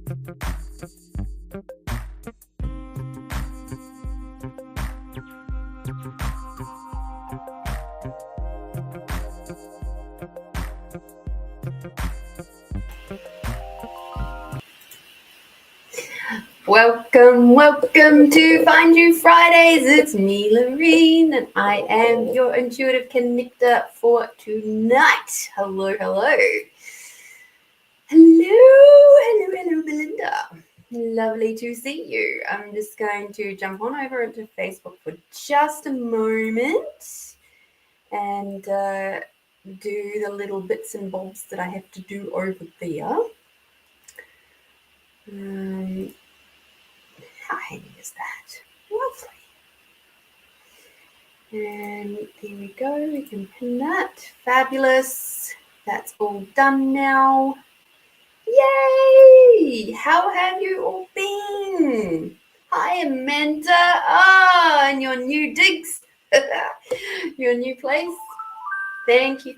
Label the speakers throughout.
Speaker 1: Welcome to Find You Fridays. It's me, Lorene, and I am your intuitive connector for tonight. Hello, Belinda. Lovely to see you. I'm just going to jump on over into Facebook for just a moment and do the little bits and bobs that I have to do over there. How handy is that? Lovely. And there we go. We can pin that. Fabulous. That's all done now. Yay! How have you all been? Hi, Amanda. And your new digs. Your new place. Thank you,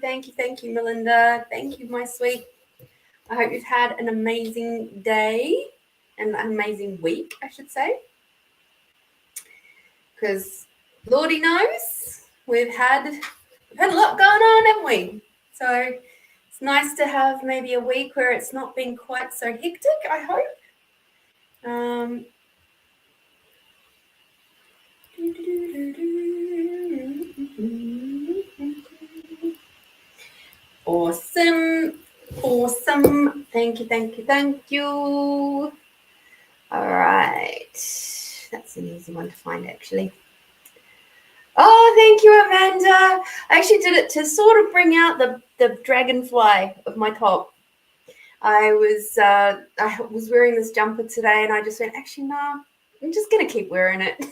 Speaker 1: Melinda. Thank you, my sweet. I hope you've had an amazing day. An amazing week, I should say, because Lordy knows we've had a lot going on, haven't we? So it's nice to have maybe a week where it's not been quite so hectic, I hope. Awesome. Thank you. All right, that's an easy one to find, actually. Oh, thank you, Amanda. I actually did it to sort of bring out the dragonfly of my top. I was wearing this jumper today, and I just went, actually, no, I'm just going to keep wearing it.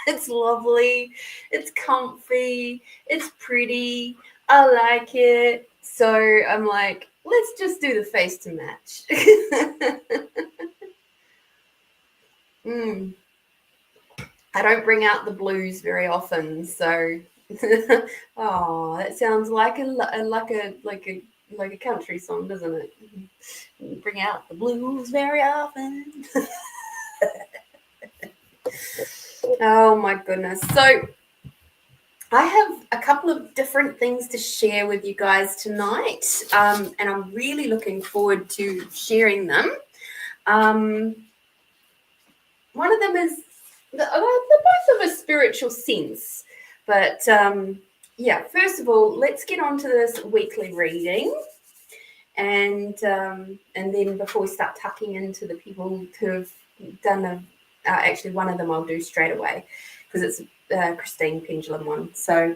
Speaker 1: It's lovely. It's comfy. It's pretty. I like it. So I'm like, let's just do the face to match. I don't bring out the blues very often, so oh, that sounds like a country song, doesn't it? Bring out the blues very often. Oh my goodness. So I have a couple of different things to share with you guys tonight, and I'm really looking forward to sharing them. One of them is they're both of a spiritual sense, but yeah. First of all, let's get on to this weekly reading, and then before we start tucking into the people who've done actually one of them I'll do straight away because it's Christine Pendulum one. So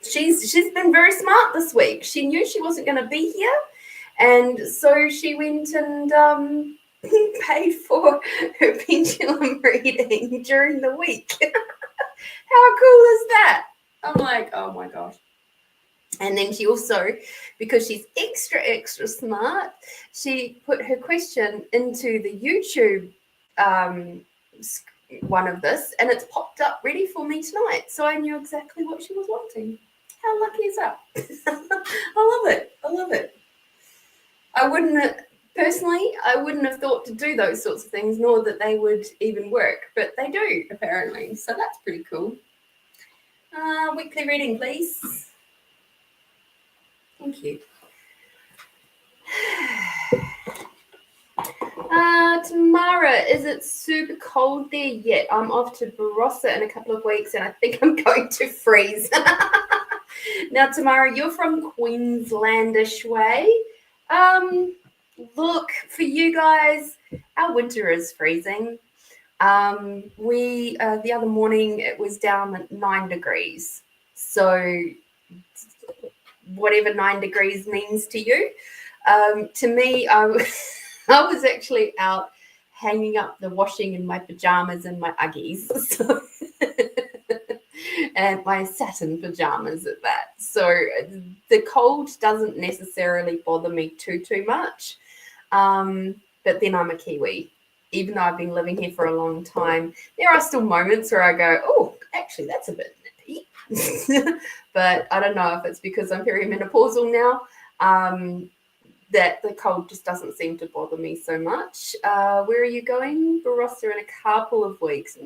Speaker 1: she's been very smart this week. She knew she wasn't going to be here, and so she went and paid for her pendulum reading during the week. How cool is that? I'm like, oh my gosh. And then she also, because she's extra smart, she put her question into the YouTube one of this, and it's popped up ready for me tonight. So I knew exactly what she was wanting. How lucky is that? I love it. I wouldn't have thought to do those sorts of things, nor that they would even work, but they do apparently. So that's pretty cool. Weekly reading, please. Thank you. Tamara, is it super cold there yet? I'm off to Barossa in a couple of weeks, and I think I'm going to freeze. Now, Tamara, you're from Queenslandish way. Look, for you guys, our winter is freezing. The other morning it was down at 9 degrees. So whatever 9 degrees means to you. To me, I was actually out hanging up the washing in my pajamas and my Uggies. So and my satin pajamas at that. So the cold doesn't necessarily bother me too much. But then I'm a Kiwi. Even though I've been living here for a long time, there are still moments where I go, oh, actually, that's a bit nippy. But I don't know if it's because I'm perimenopausal now. that the cold just doesn't seem to bother me so much. Where are you going? Barossa in a couple of weeks.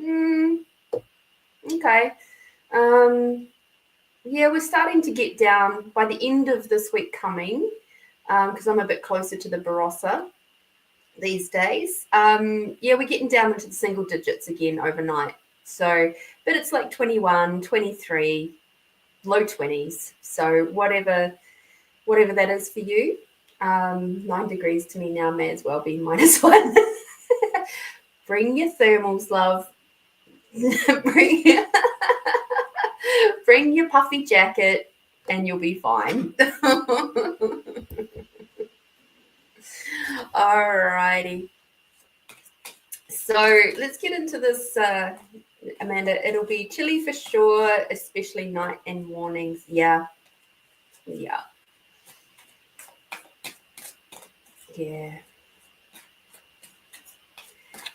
Speaker 1: Okay. Yeah, we're starting to get down by the end of this week coming, because I'm a bit closer to the Barossa these days. Yeah, we're getting down into the single digits again overnight. So, but it's like 21, 23, low 20s. So whatever that is for you. 9 degrees to me now may as well be -1. Bring your thermals, love. Bring your puffy jacket and you'll be fine. Alrighty. So let's get into this, Amanda. It'll be chilly for sure, especially night and mornings. Yeah.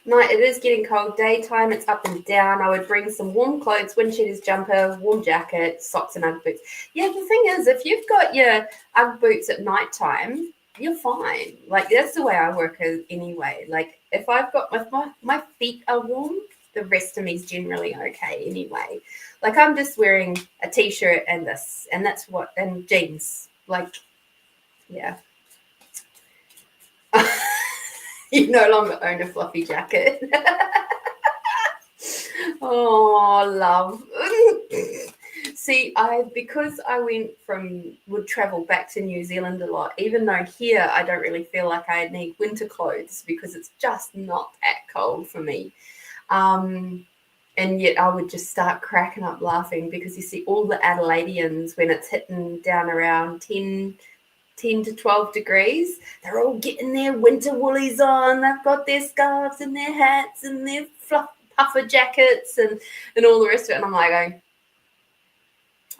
Speaker 1: Night, it is getting cold. Daytime, it's up and down. I would bring some warm clothes, wind cheaters, jumper, warm jacket, socks and Ugg boots. Yeah, the thing is, if you've got your Ugg boots at nighttime, you're fine. Like, that's the way I work anyway. Like, if I've got my feet are warm, the rest of me is generally okay anyway. Like, I'm just wearing a t-shirt and this, and that's what, and jeans. Like, yeah. You no longer own a fluffy jacket. Oh, love. See, because I would travel back to New Zealand a lot, even though here I don't really feel like I need winter clothes because it's just not that cold for me. And yet I would just start cracking up laughing because you see all the Adelaideans when it's hitting down around 10 to 12 degrees, they're all getting their winter woolies on. They've got their scarves and their hats and their puffer jackets and all the rest of it. And I'm like,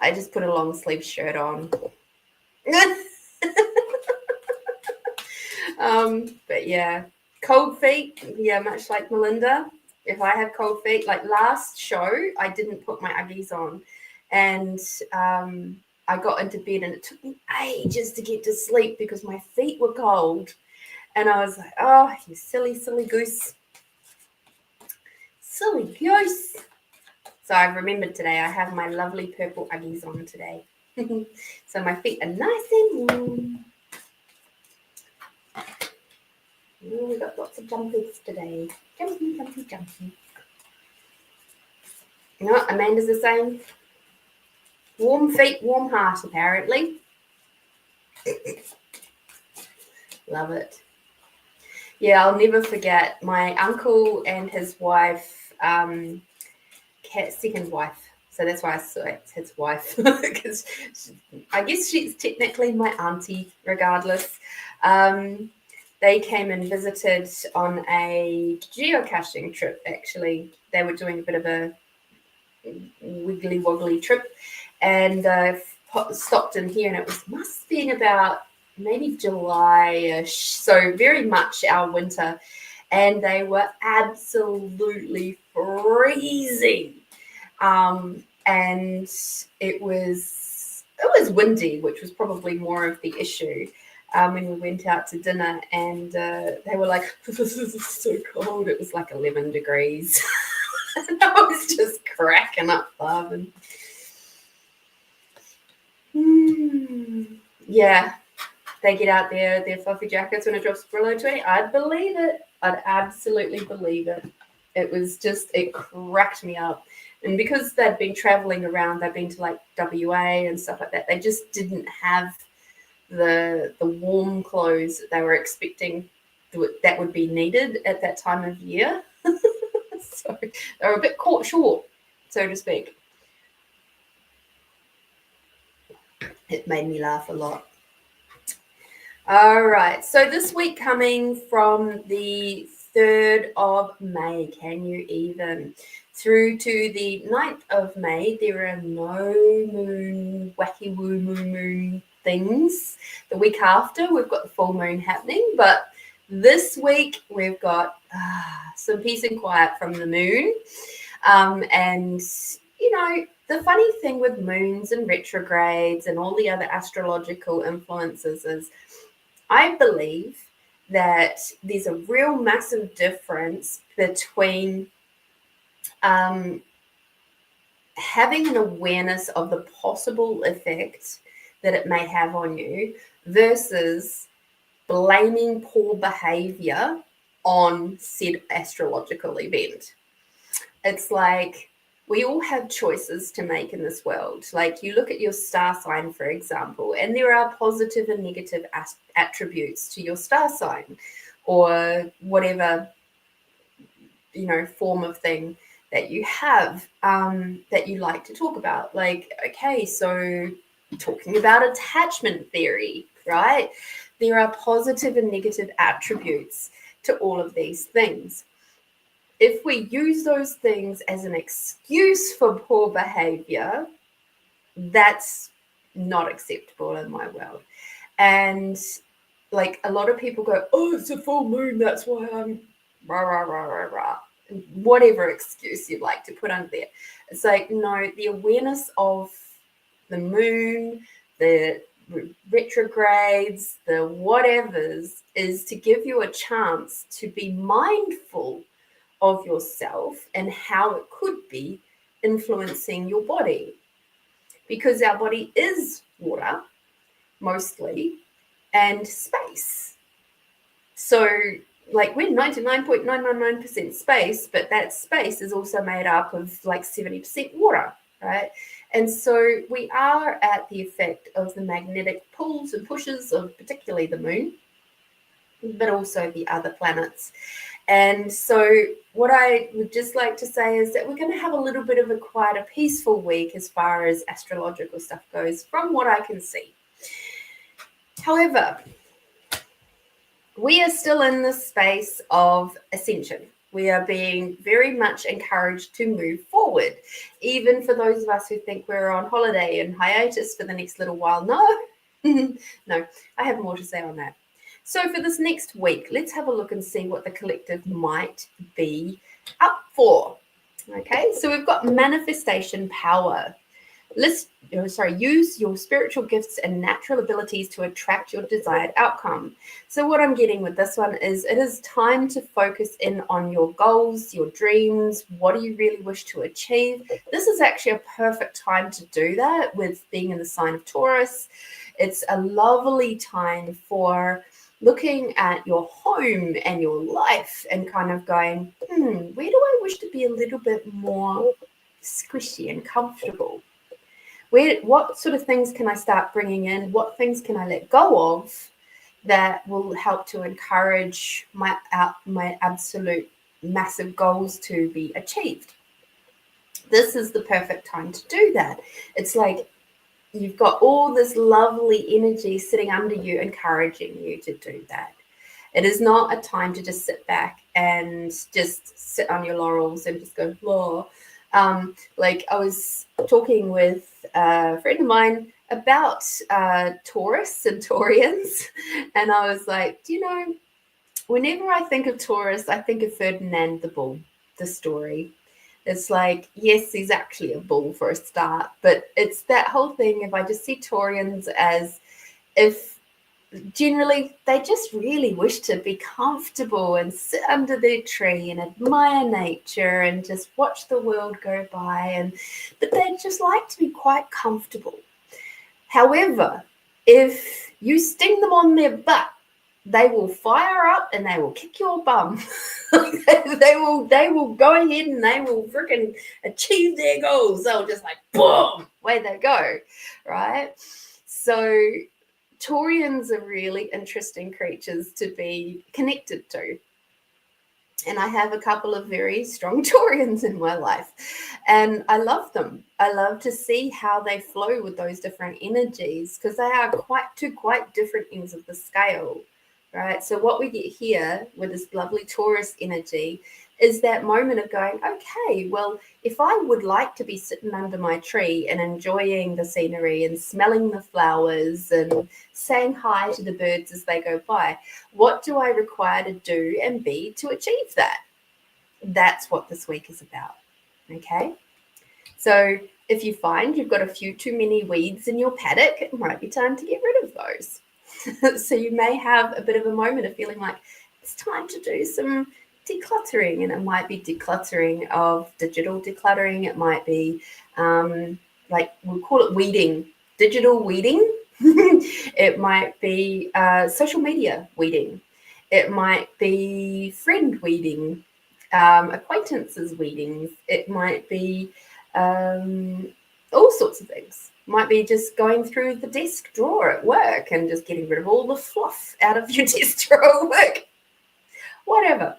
Speaker 1: I just put a long sleeve shirt on. But yeah, cold feet. Yeah, much like Melinda. If I have cold feet, like last show, I didn't put my Uggies on. And I got into bed and it took me ages to get to sleep because my feet were cold. And I was like, oh, you silly, silly goose. Silly goose. So I remembered today I have my lovely purple Uggies on today. So my feet are nice and warm. Oh, we got lots of jumpers today. Jumpy, jumpy, jumpy. No, Amanda's the same. Warm feet, warm heart, apparently. Love it. Yeah, I'll never forget my uncle and his wife, second wife. So that's why I said it's his wife, because I guess she's technically my auntie, regardless. They came and visited on a geocaching trip, actually. They were doing a bit of a wiggly woggly trip and stopped in here, and it must have been about maybe July-ish, so very much our winter, and they were absolutely freezing. And it was windy, which was probably more of the issue. When we went out to dinner, and they were like, this is so cold. It was like 11 degrees. And I was just cracking up laughing. Yeah, they get out their fluffy jackets when it drops below 20. I'd believe it. I'd absolutely believe it. It cracked me up. And because they'd been traveling around, they'd been to like WA and stuff like that, they just didn't have the warm clothes that they were expecting that would be needed at that time of year. So they were a bit caught short, so to speak. It made me laugh a lot. All right, so this week coming from the 3rd of May, can you even, through to the 9th of May, there are no wacky woo moon things. The week after, we've got the full moon happening, but this week we've got some peace and quiet from the moon. And, you know, the funny thing with moons and retrogrades and all the other astrological influences is I believe that there's a real massive difference between having an awareness of the possible effect that it may have on you versus blaming poor behavior on said astrological event. It's like we all have choices to make in this world. Like you look at your star sign, for example, and there are positive and negative attributes to your star sign or whatever, form of thing that you have that you like to talk about. Like, okay, so talking about attachment theory, right? There are positive and negative attributes to all of these things. If we use those things as an excuse for poor behavior, that's not acceptable in my world. And like a lot of people go, oh, it's a full moon, that's why I'm rah, rah, rah, rah, rah. Whatever excuse you'd like to put under there. It's like, no, the awareness of the moon, the retrogrades, the whatevers is to give you a chance to be mindful of yourself and how it could be influencing your body. Because our body is water, mostly, and space. So like we're 99.999% space, but that space is also made up of like 70% water, right? And so we are at the effect of the magnetic pulls and pushes of particularly the moon, but also the other planets. And so what I would just like to say is that we're going to have a little bit of quite a peaceful week as far as astrological stuff goes, from what I can see. However, we are still in the space of ascension. We are being very much encouraged to move forward, even for those of us who think we're on holiday and hiatus for the next little while. No, no, I have more to say on that. So for this next week, let's have a look and see what the collective might be up for. Okay, so we've got manifestation power. Use your spiritual gifts and natural abilities to attract your desired outcome. So what I'm getting with this one is it is time to focus in on your goals, your dreams. What do you really wish to achieve? This is actually a perfect time to do that with being in the sign of Taurus. It's a lovely time for looking at your home and your life and kind of going, where do I wish to be a little bit more squishy and comfortable? What sort of things can I start bringing in? What things can I let go of that will help to encourage my absolute massive goals to be achieved? This is the perfect time to do that. It's like you've got all this lovely energy sitting under you, encouraging you to do that. It is not a time to just sit back and just sit on your laurels and just go, blah. Like I was talking with a friend of mine about Taurus and Taurians, and I was like, whenever I think of Taurus, I think of Ferdinand the Bull, the story. It's like, yes, he's actually a bull for a start, but it's that whole thing. If I just see Taurians as if generally they just really wish to be comfortable and sit under their tree and admire nature and just watch the world go by, but they just like to be quite comfortable. However, if you sting them on their butt, they will fire up and they will kick your bum. they will go ahead and they will freaking achieve their goals. They'll just like, boom, away they go, right? So Taurians are really interesting creatures to be connected to. And I have a couple of very strong Taurians in my life, and I love them. I love to see how they flow with those different energies, because they are quite different ends of the scale, right? So what we get here with this lovely Taurus energy is that moment of going, okay, well, if I would like to be sitting under my tree and enjoying the scenery and smelling the flowers and saying hi to the birds as they go by, what do I require to do and be to achieve that? That's what this week is about, okay? So if you find you've got a few too many weeds in your paddock, it might be time to get rid of those. So you may have a bit of a moment of feeling like it's time to do some decluttering, and it might be decluttering of digital decluttering. It might be like we'll call it weeding, digital weeding. It might be social media weeding. It might be friend weeding, acquaintances weeding. It might be all sorts of things. Might be just going through the desk drawer at work and just getting rid of all the fluff out of your desk drawer at work. Whatever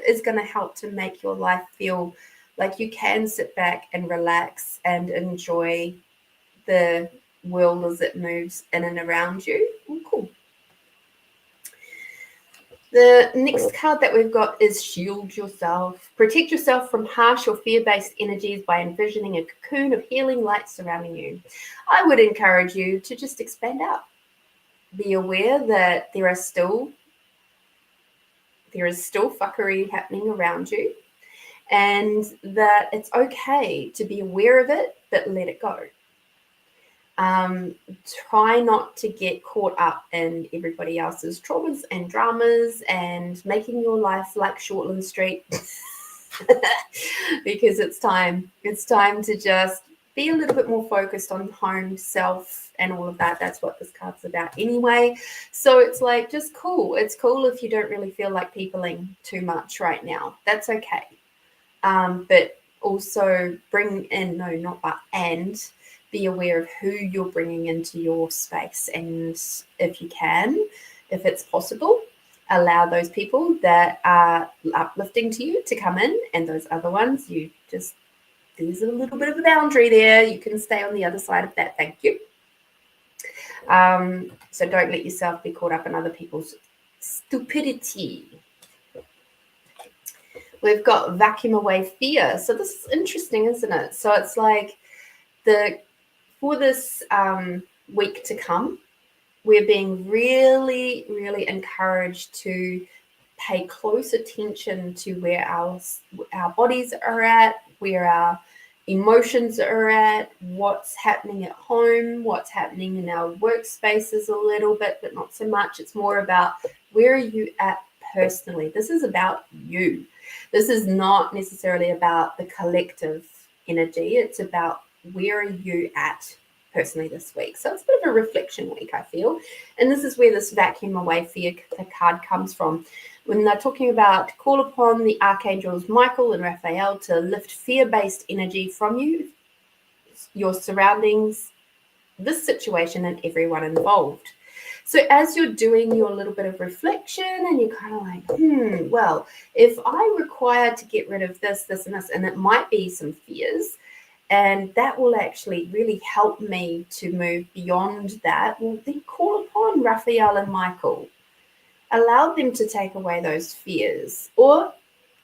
Speaker 1: is going to help to make your life feel like you can sit back and relax and enjoy the world as it moves in and around you. Oh, cool. The next card that we've got is Shield Yourself. Protect yourself from harsh or fear-based energies by envisioning a cocoon of healing light surrounding you. I would encourage you to just expand out. Be aware that there is still fuckery happening around you, and that it's okay to be aware of it, but let it go. Try not to get caught up in everybody else's traumas and dramas and making your life like Shortland Street. Because it's time to just be a little bit more focused on home, self, and all of that. That's what this card's about anyway. So it's like just cool. It's cool if you don't really feel like peopling too much right now. That's okay. But also bring in, and be aware of who you're bringing into your space. And if you can, if it's possible, allow those people that are uplifting to you to come in, and those other ones, there's a little bit of a boundary there. You can stay on the other side of that. Thank you. So don't let yourself be caught up in other people's stupidity. We've got vacuum away fear. So this is interesting, isn't it? So it's like for this week to come, we're being really, really encouraged to pay close attention to where our bodies are at, where our emotions are at, what's happening at home, what's happening in our workspaces a little bit, but not so much. It's more about where are you at personally. This is about you. This is not necessarily about the collective energy. It's about where are you at personally this week. So it's a bit of a reflection week, I feel. And this is where this vacuum away fear card comes from. When they're talking about call upon the archangels Michael and Raphael to lift fear-based energy from you, your surroundings, this situation, and everyone involved. So as you're doing your little bit of reflection and you're kind of like, well, if I require to get rid of this, this, and this, and it might be some fears, and that will actually really help me to move beyond that, well, then call upon Raphael and Michael. Allow them to take away those fears, or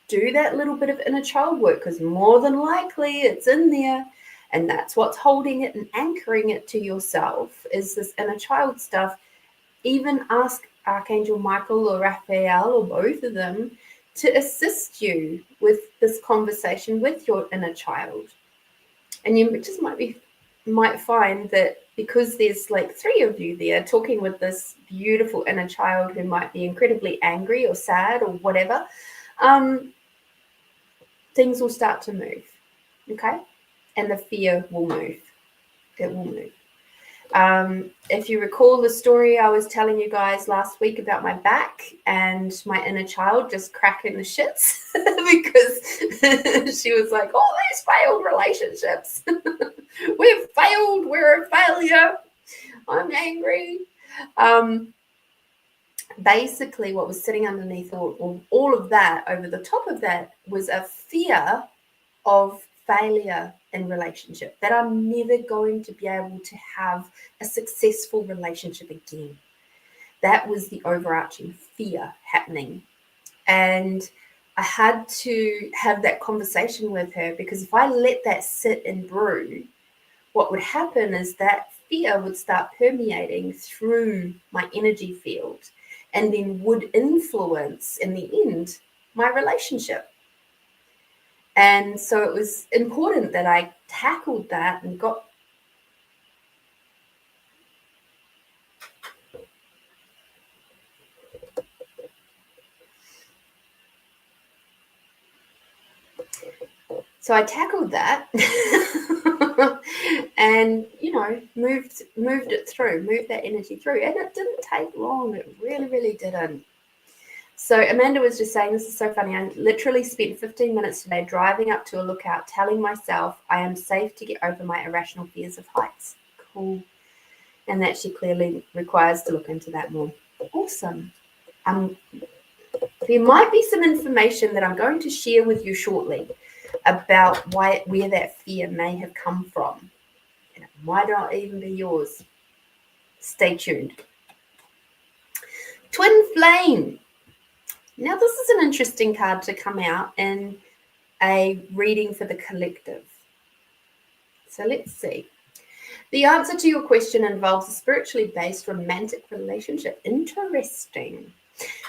Speaker 1: do that little bit of inner child work, because more than likely it's in there, and that's what's holding it and anchoring it to yourself is this inner child stuff. Even ask Archangel Michael or Raphael or both of them to assist you with this conversation with your inner child. And you just might find that because there's like three of you there talking with this beautiful inner child who might be incredibly angry or sad or whatever, things will start to move, okay? And the fear will move. It will move. If you recall the story I was telling you guys last week about my back and my inner child just cracking the shits because she was like, oh, these failed relationships. We've failed. We're a failure. I'm angry. Basically, what was sitting underneath all of that, over the top of that, was a fear of failure in relationship, that I'm never going to be able to have a successful relationship again. That was the overarching fear happening. And I had to have that conversation with her, because if I let that sit and brew, what would happen is that fear would start permeating through my energy field and then would influence, in the end, my relationship. And so it was important that I tackled that and got So I tackled that and, moved it through, moved that energy through. And it didn't take long. It really, really didn't. So Amanda was just saying, this is so funny. I literally spent 15 minutes today driving up to a lookout, telling myself I am safe to get over my irrational fears of heights. Cool. And that she clearly requires to look into that more. Awesome. There might be some information that I'm going to share with you shortly about where that fear may have come from. And it might not even be yours. Stay tuned. Twin Flame. Now, this is an interesting card to come out in a reading for the collective. So let's see. The answer to your question involves a spiritually based romantic relationship. Interesting.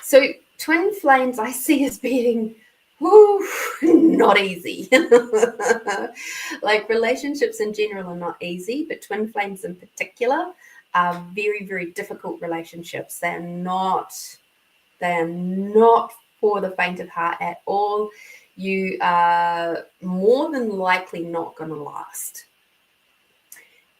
Speaker 1: So twin flames I see as being not easy. Like relationships in general are not easy, but twin flames in particular are very, very difficult relationships. They're not for the faint of heart at all. You are more than likely not going to last.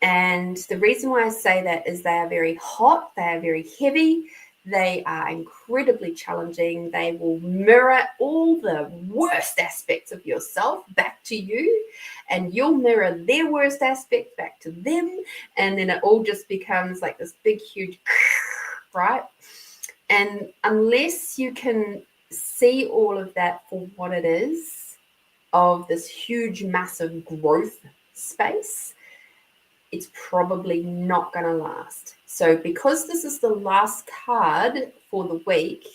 Speaker 1: And the reason why I say that is they are very hot, they are very heavy, they are incredibly challenging. They will mirror all the worst aspects of yourself back to you, and you'll mirror their worst aspect back to them. And then it all just becomes like this big, huge, right? And unless you can see all of that for what it is, of this huge, massive growth space, it's probably not going to last. So because this is the last card for the week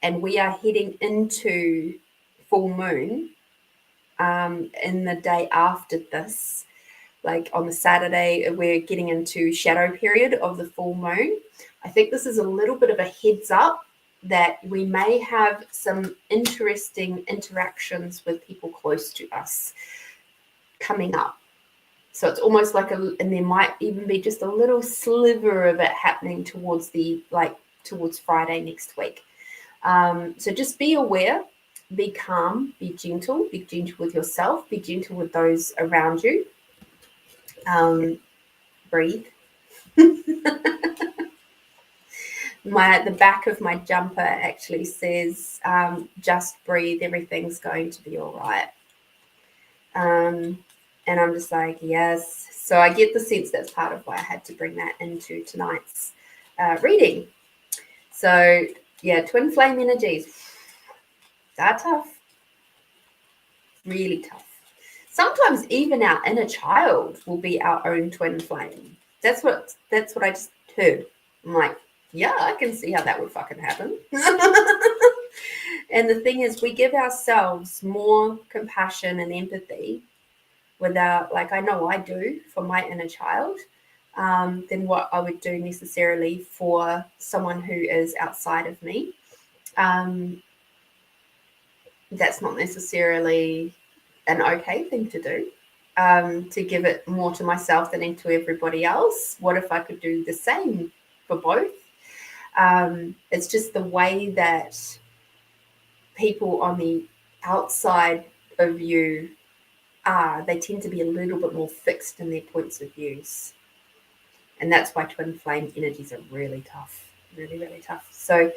Speaker 1: and we are heading into full moon in the day after this, like on the Saturday, we're getting into shadow period of the full moon. I think this is a little bit of a heads up that we may have some interesting interactions with people close to us coming up. So it's almost like and there might even be just a little sliver of it happening towards Friday next week. So just be aware, be calm, be gentle with yourself, be gentle with those around you. Breathe. The back of my jumper actually says, just breathe, everything's going to be all right. And I'm just like, yes. So I get the sense that's part of why I had to bring that into tonight's reading. So, yeah, twin flame energies. They're tough. Really tough. Sometimes even our inner child will be our own twin flame. That's what I just heard. I'm like, yeah, I can see how that would fucking happen. And the thing is, we give ourselves more compassion and empathy without, like I know I do for my inner child, than what I would do necessarily for someone who is outside of me. That's not necessarily an okay thing to do, to give it more to myself than into everybody else. What if I could do the same for both? It's just the way that people on the outside of you they tend to be a little bit more fixed in their points of views. And that's why twin flame energies are really tough, really, really tough. So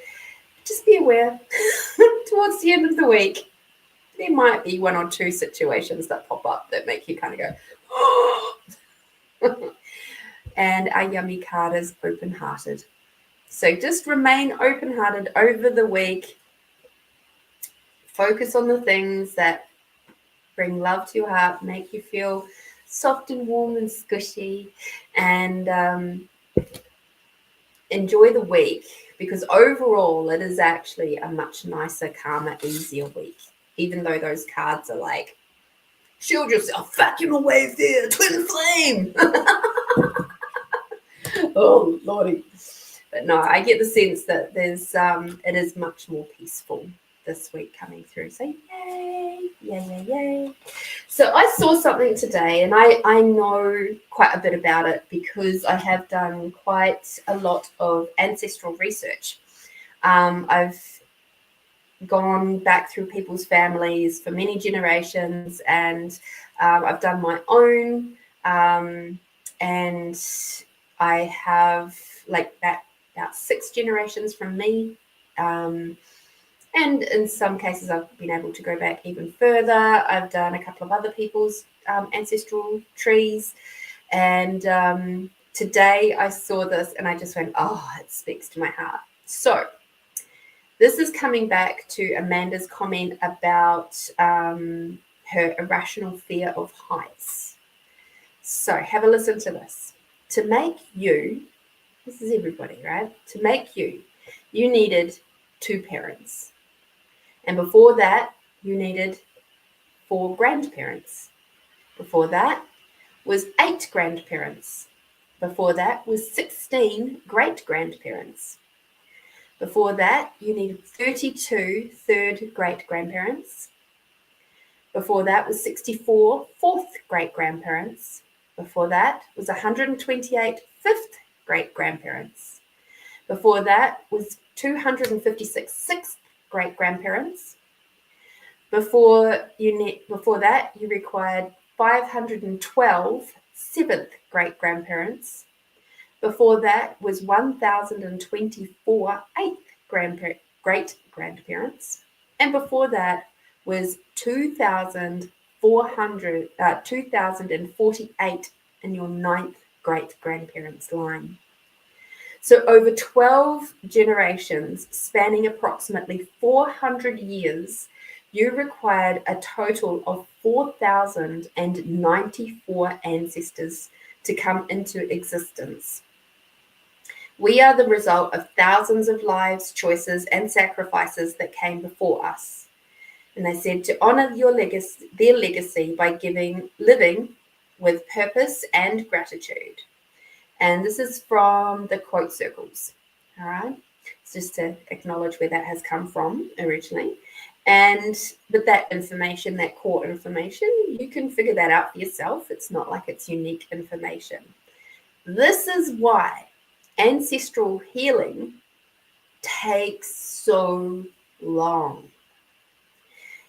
Speaker 1: just be aware towards the end of the week, there might be one or two situations that pop up that make you kind of go, oh. And our yummy card is open-hearted. So just remain open-hearted over the week. Focus on the things that bring love to your heart, make you feel soft and warm and squishy, and enjoy the week, because overall it is actually a much nicer, calmer, easier week, even though those cards are like, shield yourself, vacuum away fear, twin flame. Oh, Lordy. But no, I get the sense that there's it is much more peaceful this week coming through. So yay. So I saw something today, and I know quite a bit about it because I have done quite a lot of ancestral research. I've gone back through people's families for many generations, and I've done my own, and I have like that about 6 generations from me, and in some cases I've been able to go back even further. I've done a couple of other people's ancestral trees, and today I saw this and I just went, oh, it speaks to my heart. So this is coming back to Amanda's comment about her irrational fear of heights. So have a listen to this. To make you, this is everybody, right? To make you needed 2 parents. And before that, you needed 4 grandparents. Before that was 8 grandparents. Before that was 16 great-grandparents. Before that, you needed 32 third great-grandparents. Before that was 64 fourth great-grandparents. Before that was 128 fifth great-grandparents. Before that was 256 sixth great-grandparents. Before that, you required 512 seventh great-grandparents. Before that was 1,024 eighth great-grandparents. And before that was 2,048 in your 9th great-grandparents line. So over 12 generations, spanning approximately 400 years, you required a total of 4,094 ancestors to come into existence. We are the result of thousands of lives, choices, and sacrifices that came before us. And they said to honor their legacy by living with purpose and gratitude. And this is from the quote circles. All right. It's just to acknowledge where that has come from originally. And with that information, that core information, you can figure that out for yourself. It's not like it's unique information. This is why ancestral healing takes so long.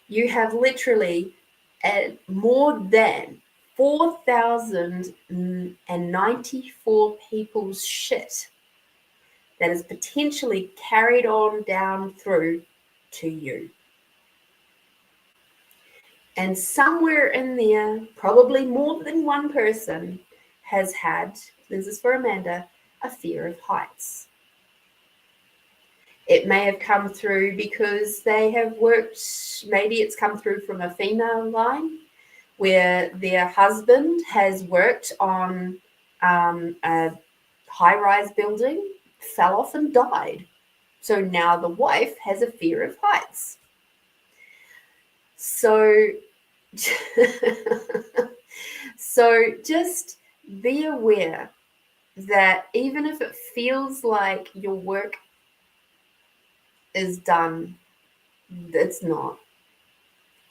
Speaker 1: You have literally more than 4,094 people's shit that is potentially carried on down through to you. And somewhere in there, probably more than one person has had, this is for Amanda, a fear of heights. It may have come through because they have worked, maybe it's come through from a female line where their husband has worked on a high-rise building, fell off and died. So now the wife has a fear of heights. So just be aware that even if it feels like your work is done, it's not.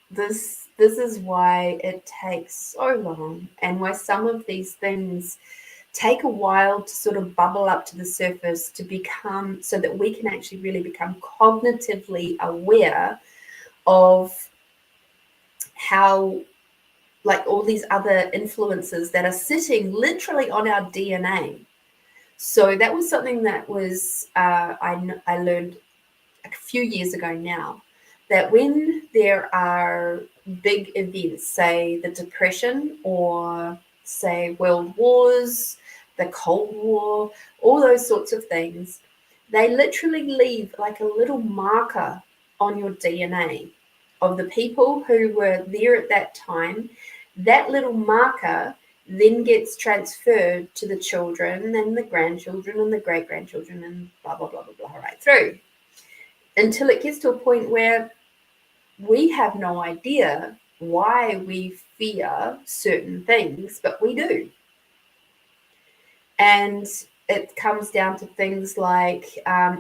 Speaker 1: This is why it takes so long, and why some of these things take a while to sort of bubble up to the surface to become, so that we can actually really become cognitively aware of how, like, all these other influences that are sitting literally on our DNA. So that was something that was I learned a few years ago now, that when there are big events, say the Depression or say world wars, the Cold War, all those sorts of things, they literally leave like a little marker on your DNA of the people who were there at that time. That little marker then gets transferred to the children and the grandchildren and the great-grandchildren and blah, blah, blah, blah, blah, right through, until it gets to a point where we have no idea why we fear certain things, but we do. And it comes down to things like,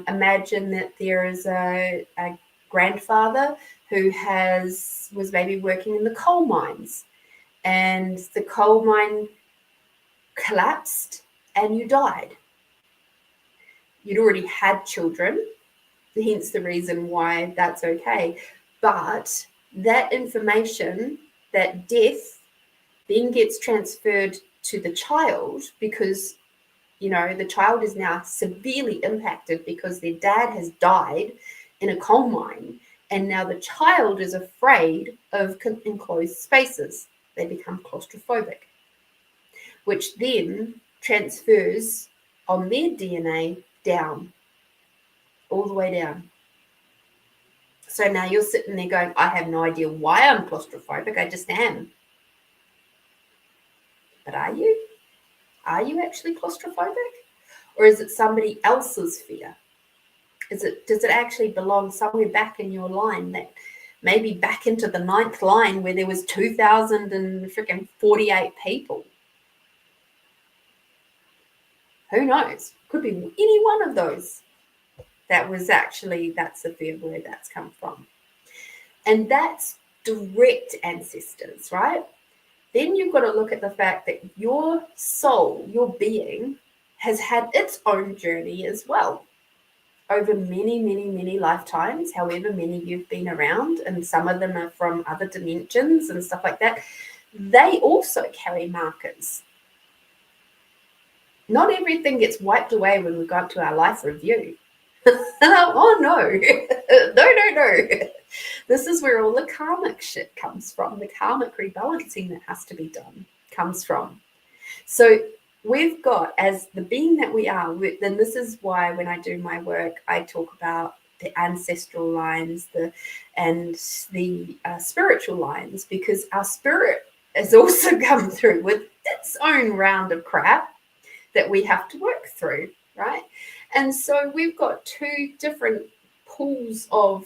Speaker 1: imagine that there is a grandfather who was maybe working in the coal mines, and the coal mine collapsed and you died. You'd already had children. hence the reason why that's okay. But that information, that death, then gets transferred to the child because, you know, the child is now severely impacted because their dad has died in a coal mine. And now the child is afraid of enclosed spaces. They become claustrophobic, which then transfers on their DNA down, all the way down. So now you're sitting there going, I have no idea why I'm claustrophobic. I just am. But are you? Are you actually claustrophobic? Or is it somebody else's fear? Does it actually belong somewhere back in your line, that maybe back into the 9th line where there was 2,048 people? Who knows? Could be any one of those. That's the fear where that's come from. And that's direct ancestors, right? Then you've got to look at the fact that your soul, your being, has had its own journey as well over many, many, many lifetimes, however many you've been around, and some of them are from other dimensions and stuff like that. They also carry markers. Not everything gets wiped away when we go up to our life review. Oh, no. No. This is where all the karmic shit comes from. The karmic rebalancing that has to be done comes from. So we've got, as the being that we are, then this is why when I do my work, I talk about the ancestral lines and the spiritual lines, because our spirit has also come through with its own round of crap that we have to work through, right? And so we've got two different pools of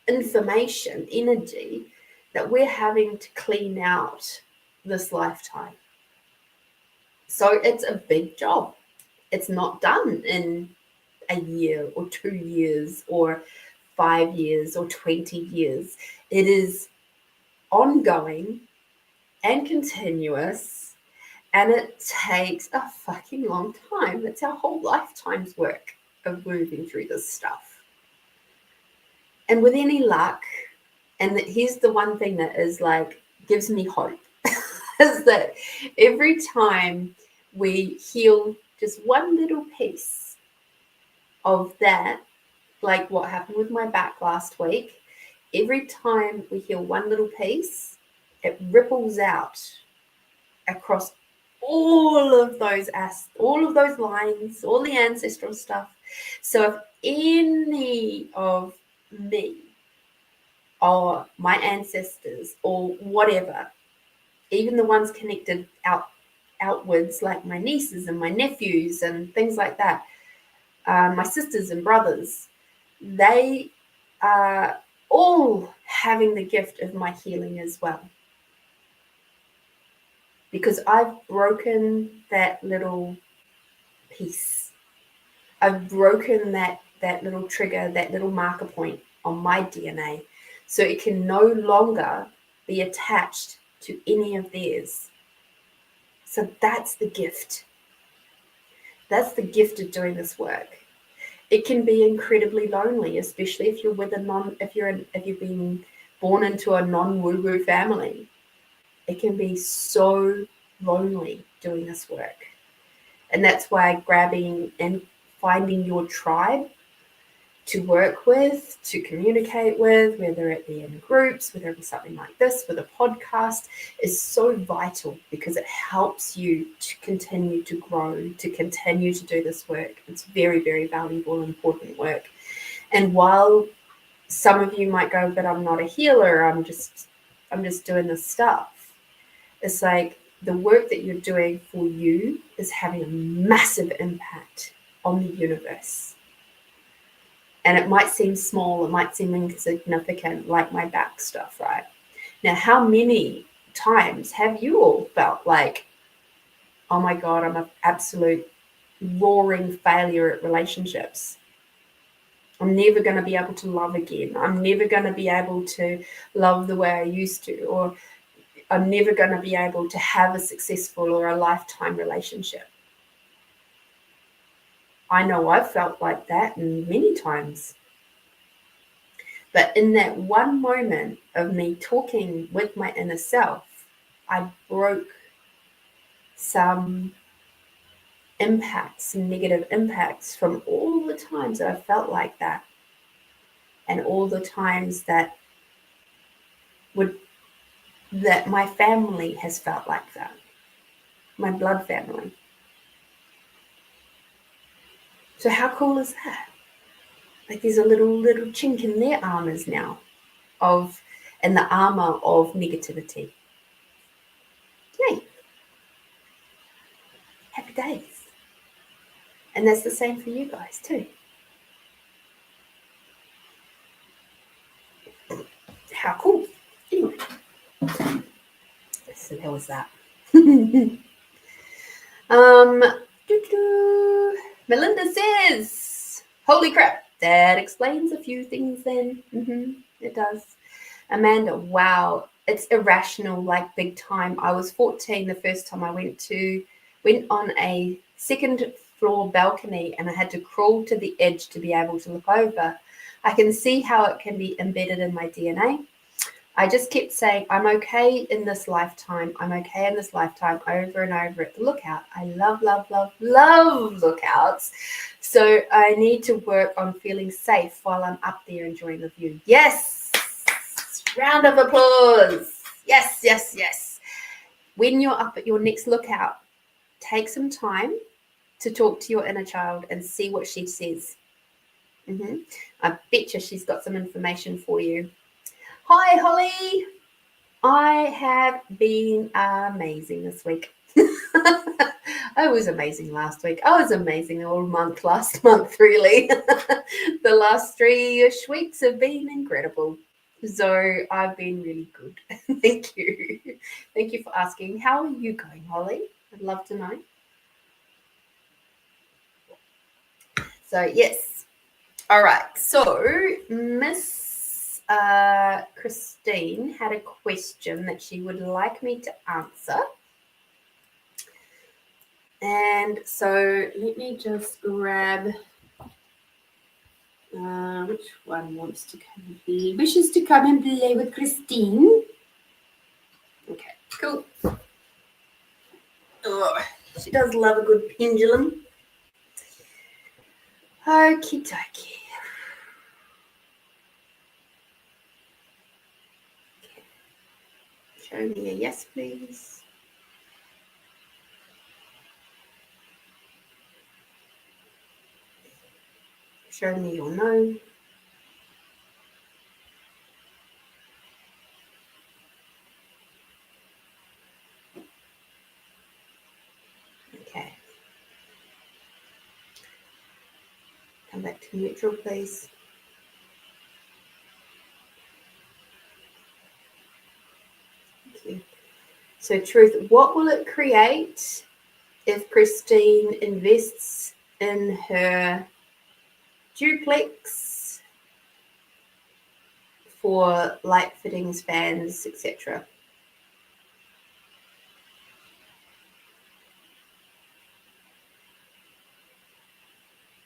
Speaker 1: information, energy, that we're having to clean out this lifetime. So it's a big job. It's not done in a year or 2 years or 5 years or 20 years. It is ongoing and continuous, and it takes a fucking long time. It's our whole lifetime's work of moving through this stuff. And with any luck, and here's the one thing that is like, gives me hope, is that every time we heal just one little piece of that, like what happened with my back last week, every time we heal one little piece, it ripples out across all of those lines, all the ancestral stuff. So if any of me or my ancestors or whatever, even the ones connected outwards, like my nieces and my nephews and things like that, my sisters and brothers, they are all having the gift of my healing as well. Because I've broken that little piece. I've broken that little trigger, that little marker point on my DNA, so it can no longer be attached to any of theirs. So that's the gift. That's the gift of doing this work. It can be incredibly lonely, especially if you're with if you've been born into a non-woo-woo family. It can be so lonely doing this work. And that's why grabbing and finding your tribe to work with, to communicate with, whether it be in groups, whether it be something like this, with a podcast, is so vital, because it helps you to continue to grow, to continue to do this work. It's very, very valuable, important work. And while some of you might go, but I'm not a healer, I'm just doing this stuff. It's like the work that you're doing for you is having a massive impact on the universe. And it might seem small, it might seem insignificant, like my back stuff, right? Now, how many times have you all felt like, oh my God, I'm an absolute roaring failure at relationships. I'm never going to be able to love again. I'm never going to be able to love the way I used to, or I'm never going to be able to have a successful or a lifetime relationship. I know I've felt like that many times. But in that one moment of me talking with my inner self, I broke some impacts, some negative impacts from all the times that I felt like that, and all the times that my family has felt like that, my blood family. So how cool is that? Like there's a little chink in their armors now in the armor of negativity. Yay. Happy days. And that's the same for you guys too. How cool. Anyway. So that was that. Melinda says, holy crap, that explains a few things then. It does. Amanda, wow, it's irrational, like big time. I was 14 the first time I went on a second floor balcony, and I had to crawl to the edge to be able to look over. I can see how it can be embedded in my DNA. I just kept saying, I'm okay in this lifetime. I'm okay in this lifetime over and over at the lookout. I love, love, love, love lookouts. So I need to work on feeling safe while I'm up there enjoying the view. Yes. Round of applause. Yes, yes, yes. When you're up at your next lookout, take some time to talk to your inner child and see what she says. I bet you she's got some information for you. Hi, Holly. I have been amazing this week. I was amazing last week. I was amazing all month, last month, really. The last 3-ish weeks have been incredible. So I've been really good. Thank you. Thank you for asking. How are you going, Holly? I'd love to know. So, yes. All right. So, Miss Christine had a question that she would like me to answer. And so let me just grab which one wants to come and play? Wishes to come and play with Christine. Okay, cool. Oh, she does love a good pendulum. Okie dokie. Okay. Show me a yes, please. Show me your no. Okay. Come back to neutral, please. Thank you. So, Truth, what will it create if Christine invests in her duplex for light fittings, fans, etc.?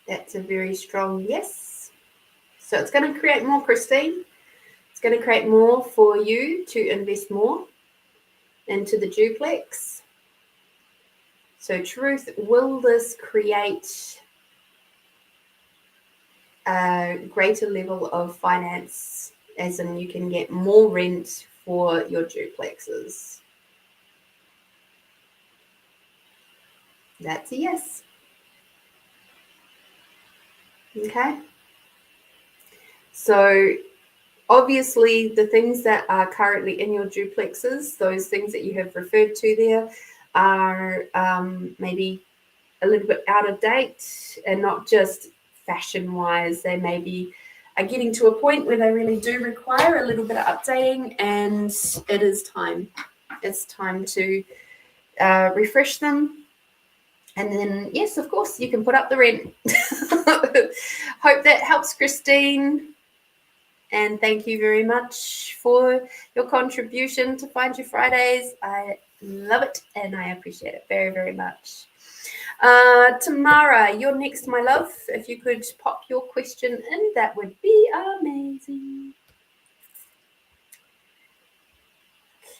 Speaker 1: That's a very strong yes. So it's going to create more, Christine. It's going to create more for you to invest more into the duplex. So, Truth, will this create a greater level of finance, as in you can get more rent for your duplexes? That's a yes. Okay. So obviously the things that are currently in your duplexes, those things that you have referred to there, are maybe a little bit out of date, and not just fashion wise. They maybe are getting to a point where they really do require a little bit of updating, and it is time. It's time to refresh them. And then, yes, of course, you can put up the rent. Hope that helps, Christine. And thank you very much for your contribution to Find Your Fridays. I love it and I appreciate it very, very much. Tamara, you're next, my love. If you could pop your question in, that would be amazing.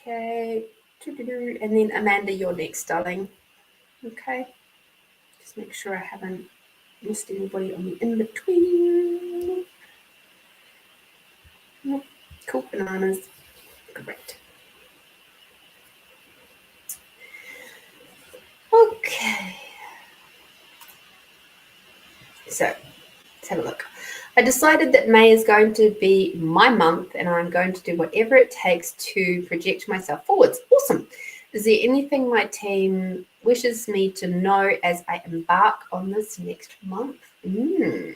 Speaker 1: Okay. And then Amanda, you're next, darling. Okay. Just make sure I haven't missed anybody on the in-between. Nope. Cool bananas. Great. Okay. So, let's have a look. I decided that May is going to be my month and I'm going to do whatever it takes to project myself forwards. Awesome. Is there anything my team wishes me to know as I embark on this next month? Mm-hmm.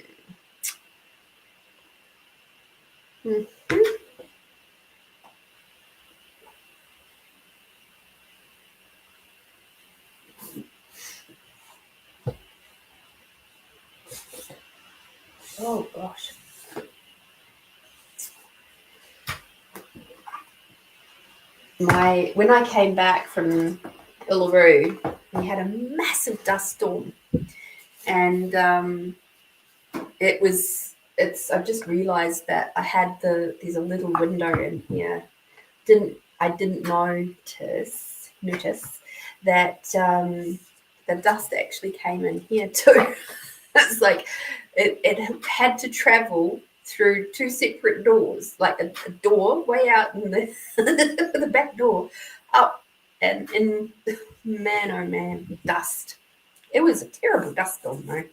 Speaker 1: Oh, gosh. When I came back from Uluru, we had a massive dust storm, and I've just realized that I had there's a little window in here. I didn't notice that the dust actually came in here too. It's like it had to travel through two separate doors, like a door way out in the back door, up and in. Man, oh man, dust. It was a terrible dust storm though.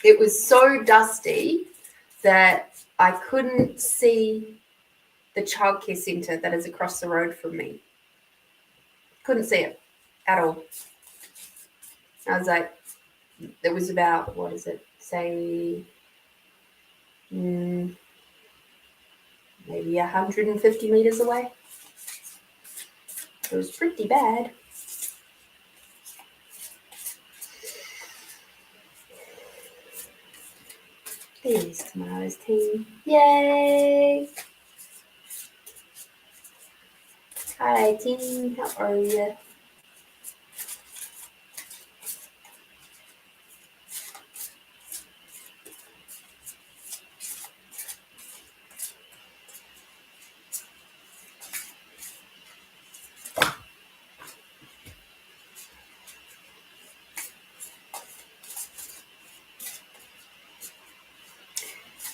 Speaker 1: It was so dusty that I couldn't see the childcare centre that is across the road from me. Couldn't see it at all. I was like, it was about, what is it, say, maybe 150 metres away. It was pretty bad. There's tomorrow's team. Yay! Hi team, how are you?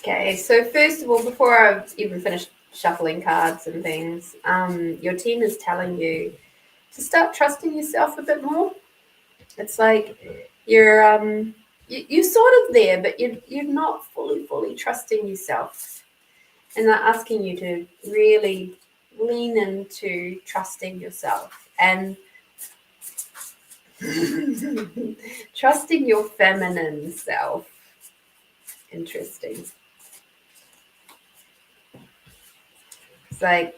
Speaker 1: Okay, so first of all, before I've even finished shuffling cards and things, your team is telling you to start trusting yourself a bit more. It's like you're sort of there, but you're not fully trusting yourself, and they're asking you to really lean into trusting yourself and trusting your feminine self. Interesting. It's like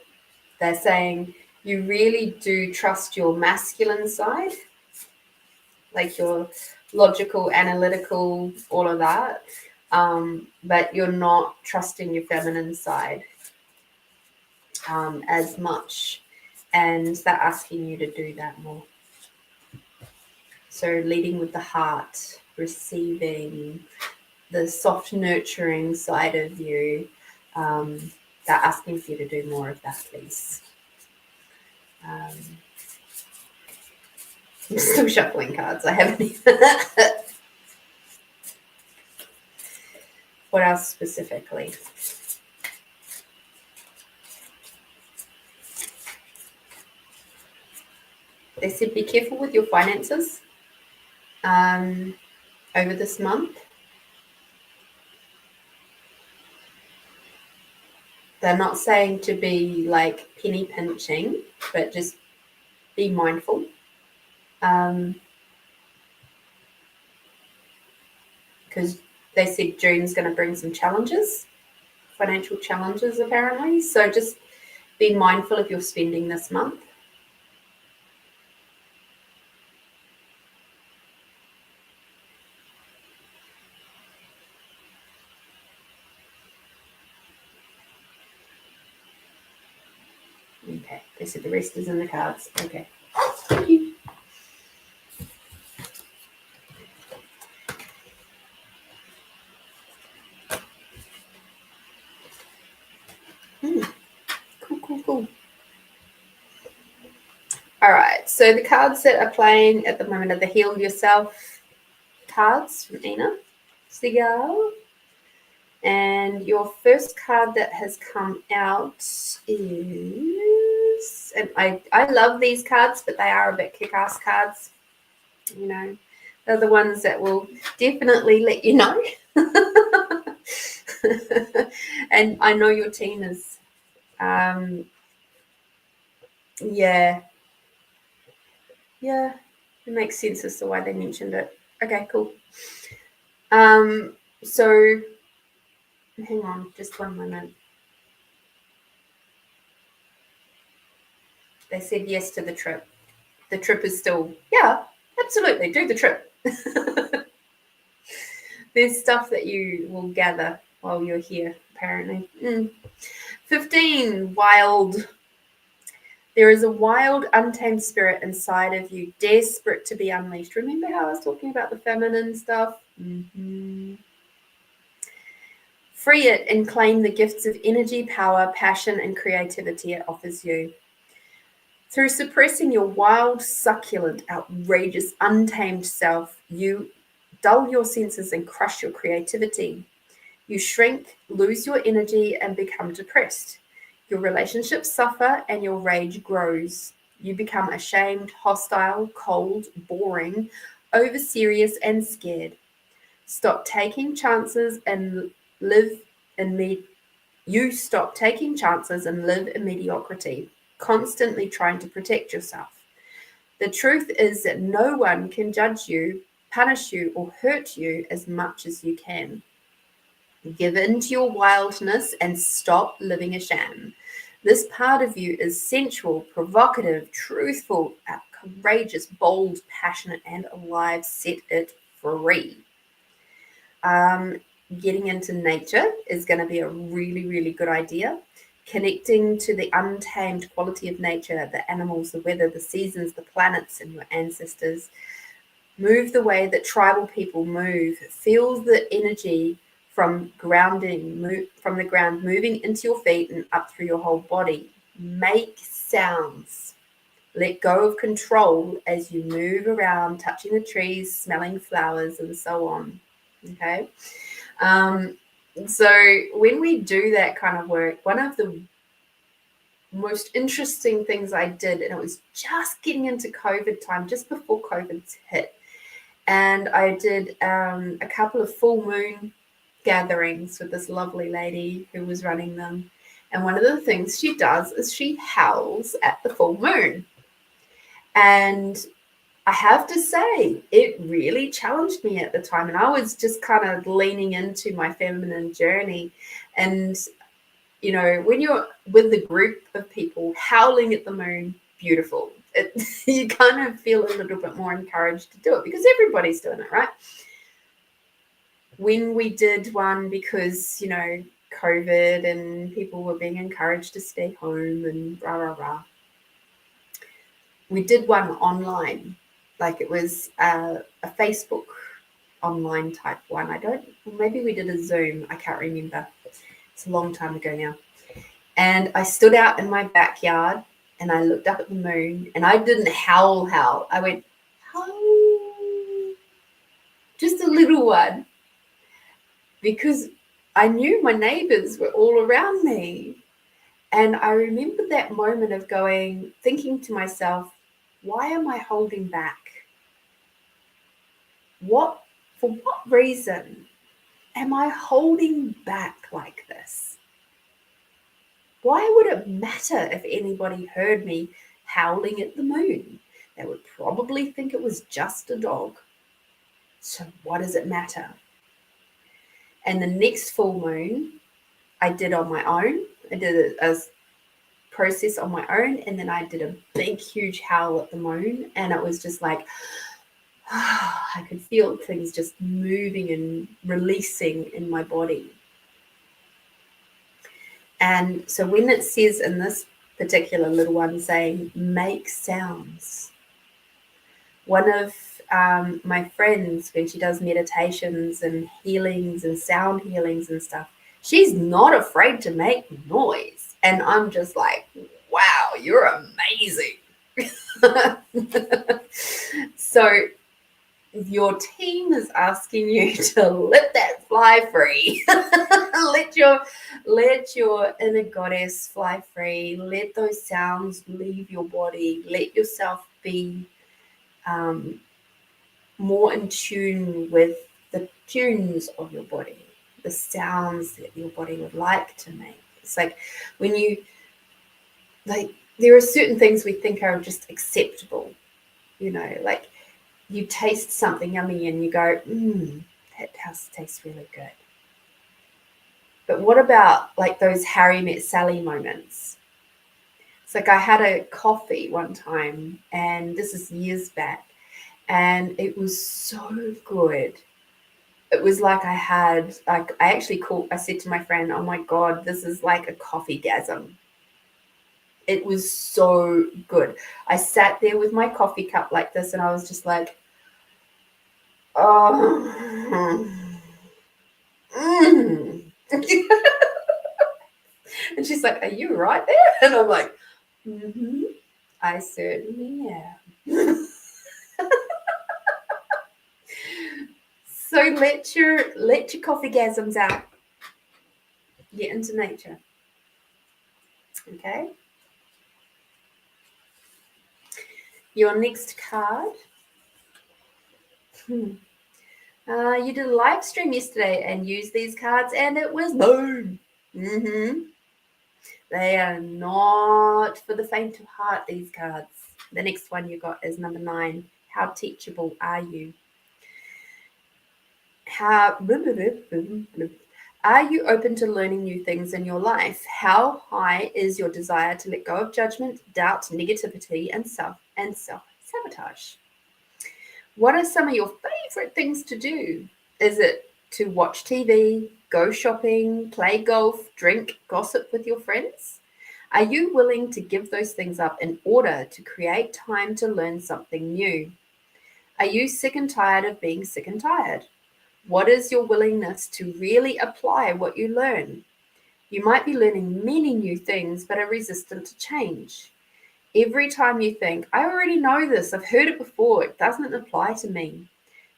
Speaker 1: they're saying you really do trust your masculine side, like your logical, analytical, all of that, but you're not trusting your feminine side as much, and they're asking you to do that more. So leading with the heart, receiving the soft, nurturing side of you, they're asking for you to do more of that, please. I'm still shuffling cards. I haven't even. What else specifically? They said be careful with your finances over this month. They're not saying to be like penny pinching, but just be mindful. Because they said June's going to bring some challenges, financial challenges apparently. So just be mindful of your spending this month. Okay, they said the rest is in the cards. Okay. So the cards that are playing at the moment are the Heal Yourself cards from Ina Segal. And your first card that has come out is, and I love these cards, but they are a bit kick-ass cards. You know, they're the ones that will definitely let you know. And I know your team is, yeah, it makes sense as to why they mentioned it. Okay, cool. So hang on just one moment. They said yes to the trip. The trip is still, yeah, absolutely, do the trip. There's stuff that you will gather while you're here, apparently. 15, wild. There is a wild, untamed spirit inside of you, desperate to be unleashed. Remember how I was talking about the feminine stuff? Free it and claim the gifts of energy, power, passion, and creativity it offers you. Through suppressing your wild, succulent, outrageous, untamed self, you dull your senses and crush your creativity. You shrink, lose your energy, and become depressed. Your relationships suffer and your rage grows. You become ashamed, hostile, cold, boring, over-serious, and scared. Stop taking chances and live in You stop taking chances and live in mediocrity, constantly trying to protect yourself. The truth is that no one can judge you, punish you, or hurt you as much as you can. Give in to your wildness and stop living a sham. This part of you is sensual, provocative, truthful, courageous, bold, passionate, and alive. Set it free. Getting into nature is going to be a really, really good idea. Connecting to the untamed quality of nature, the animals, the weather, the seasons, the planets, and your ancestors. Move the way that tribal people move. Feel the energy from from the ground moving into your feet and up through your whole body. Make sounds. Let go of control as you move around, touching the trees, smelling flowers, and so on. Okay. So when we do that kind of work, one of the most interesting things I did, and it was just getting into COVID time, just before COVID's hit, and I did a couple of full moon gatherings with this lovely lady who was running them. And one of the things she does is she howls at the full moon. And I have to say, it really challenged me at the time. And I was just kind of leaning into my feminine journey. And, you know, when you're with the group of people howling at the moon, beautiful. You kind of feel a little bit more encouraged to do it because everybody's doing it, right? When we did one because, you know, COVID and people were being encouraged to stay home and rah, rah, rah. We did one online. Like it was a Facebook online type one. Maybe we did a Zoom. I can't remember. It's a long time ago now. And I stood out in my backyard and I looked up at the moon and I didn't howl. I went, howl. Just a little one. Because I knew my neighbors were all around me. And I remember that moment of thinking to myself, why am I holding back? For what reason am I holding back like this? Why would it matter if anybody heard me howling at the moon? They would probably think it was just a dog. So what does it matter? And the next full moon, I did on my own. I did a process on my own, and then I did a big, huge howl at the moon, and it was just like, I could feel things just moving and releasing in my body. And so when it says in this particular little one saying, make sounds, one of my friends, when she does meditations and healings and sound healings and stuff, she's not afraid to make noise. And I'm just like, wow, you're amazing. So your team is asking you to let that fly free. let your inner goddess fly free. Let those sounds leave your body. Let yourself be more in tune with the tunes of your body, the sounds that your body would like to make. It's like when you, like, there are certain things we think are just acceptable, you know, like you taste something yummy and you go, that tastes really good. But what about like those Harry Met Sally moments? It's like I had a coffee one time, and this is years back, and it was so good. It was like I said to my friend, oh my God, this is like a coffee-gasm. It was so good. I sat there with my coffee cup like this, and I was just like, oh. And she's like, are you right there? And I'm like, I certainly am. So let your coffee gasms out. Get into nature. Okay. Your next card. You did a live stream yesterday and used these cards, and it was boom. They are not for the faint of heart, these cards. The next one you got is number 9. How teachable are you? Are you open to learning new things in your life? How high is your desire to let go of judgment, doubt, negativity, and self-sabotage? What are some of your favorite things to do? Is it to watch TV, go shopping, play golf, drink, gossip with your friends? Are you willing to give those things up in order to create time to learn something new? Are you sick and tired of being sick and tired? What is your willingness to really apply what you learn? You might be learning many new things, but are resistant to change. Every time you think, I already know this, I've heard it before, it doesn't apply to me,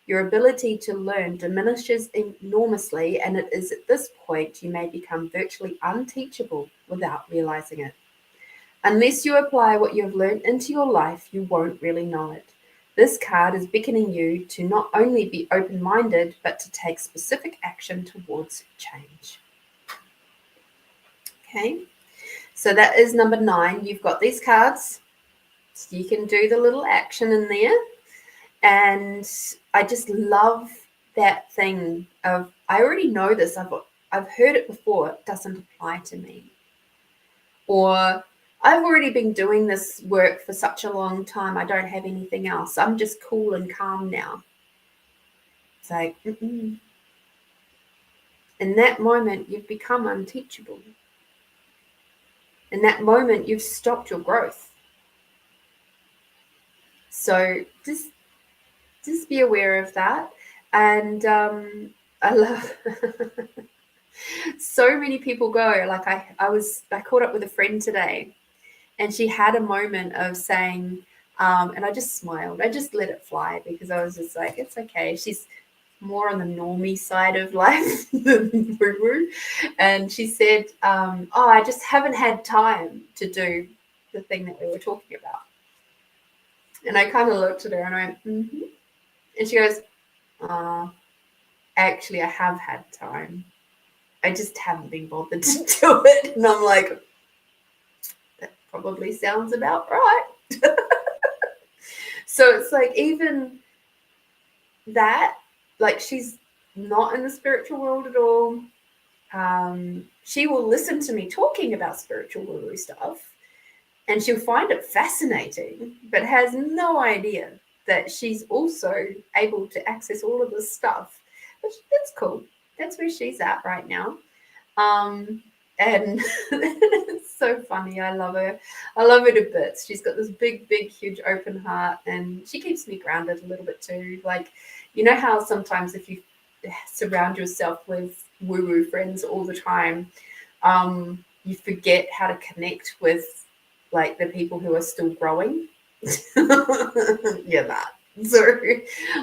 Speaker 1: your ability to learn diminishes enormously, and it is at this point you may become virtually unteachable without realizing it. Unless you apply what you have learned into your life, you won't really know it. This card is beckoning you to not only be open-minded, but to take specific action towards change. Okay, so that is number 9. You've got these cards. So you can do the little action in there. And I just love that thing of, I already know this. I've heard it before. It doesn't apply to me. Or I've already been doing this work for such a long time. I don't have anything else. I'm just cool and calm now. It's like, in that moment, you've become unteachable. In that moment, you've stopped your growth. So just be aware of that. And I love so many people go, like I caught up with a friend today, and she had a moment of saying, and I just smiled. I just let it fly because I was just like, it's okay. She's more on the normie side of life than woo-woo. And she said, I just haven't had time to do the thing that we were talking about. And I kind of looked at her and I went, And she goes, actually, I have had time. I just haven't been bothered to do it. And I'm like, that probably sounds about right. So it's like, even that, like, she's not in the spiritual world at all. She will listen to me talking about spiritual woo-woo stuff, and she'll find it fascinating, but has no idea that she's also able to access all of this stuff. But that's cool. That's where she's at right now. And it's so funny. I love her. I love her to bits. She's got this big, huge open heart, and she keeps me grounded a little bit too. Like, you know how sometimes if you surround yourself with woo-woo friends all the time, you forget how to connect with like the people who are still growing. You're not. So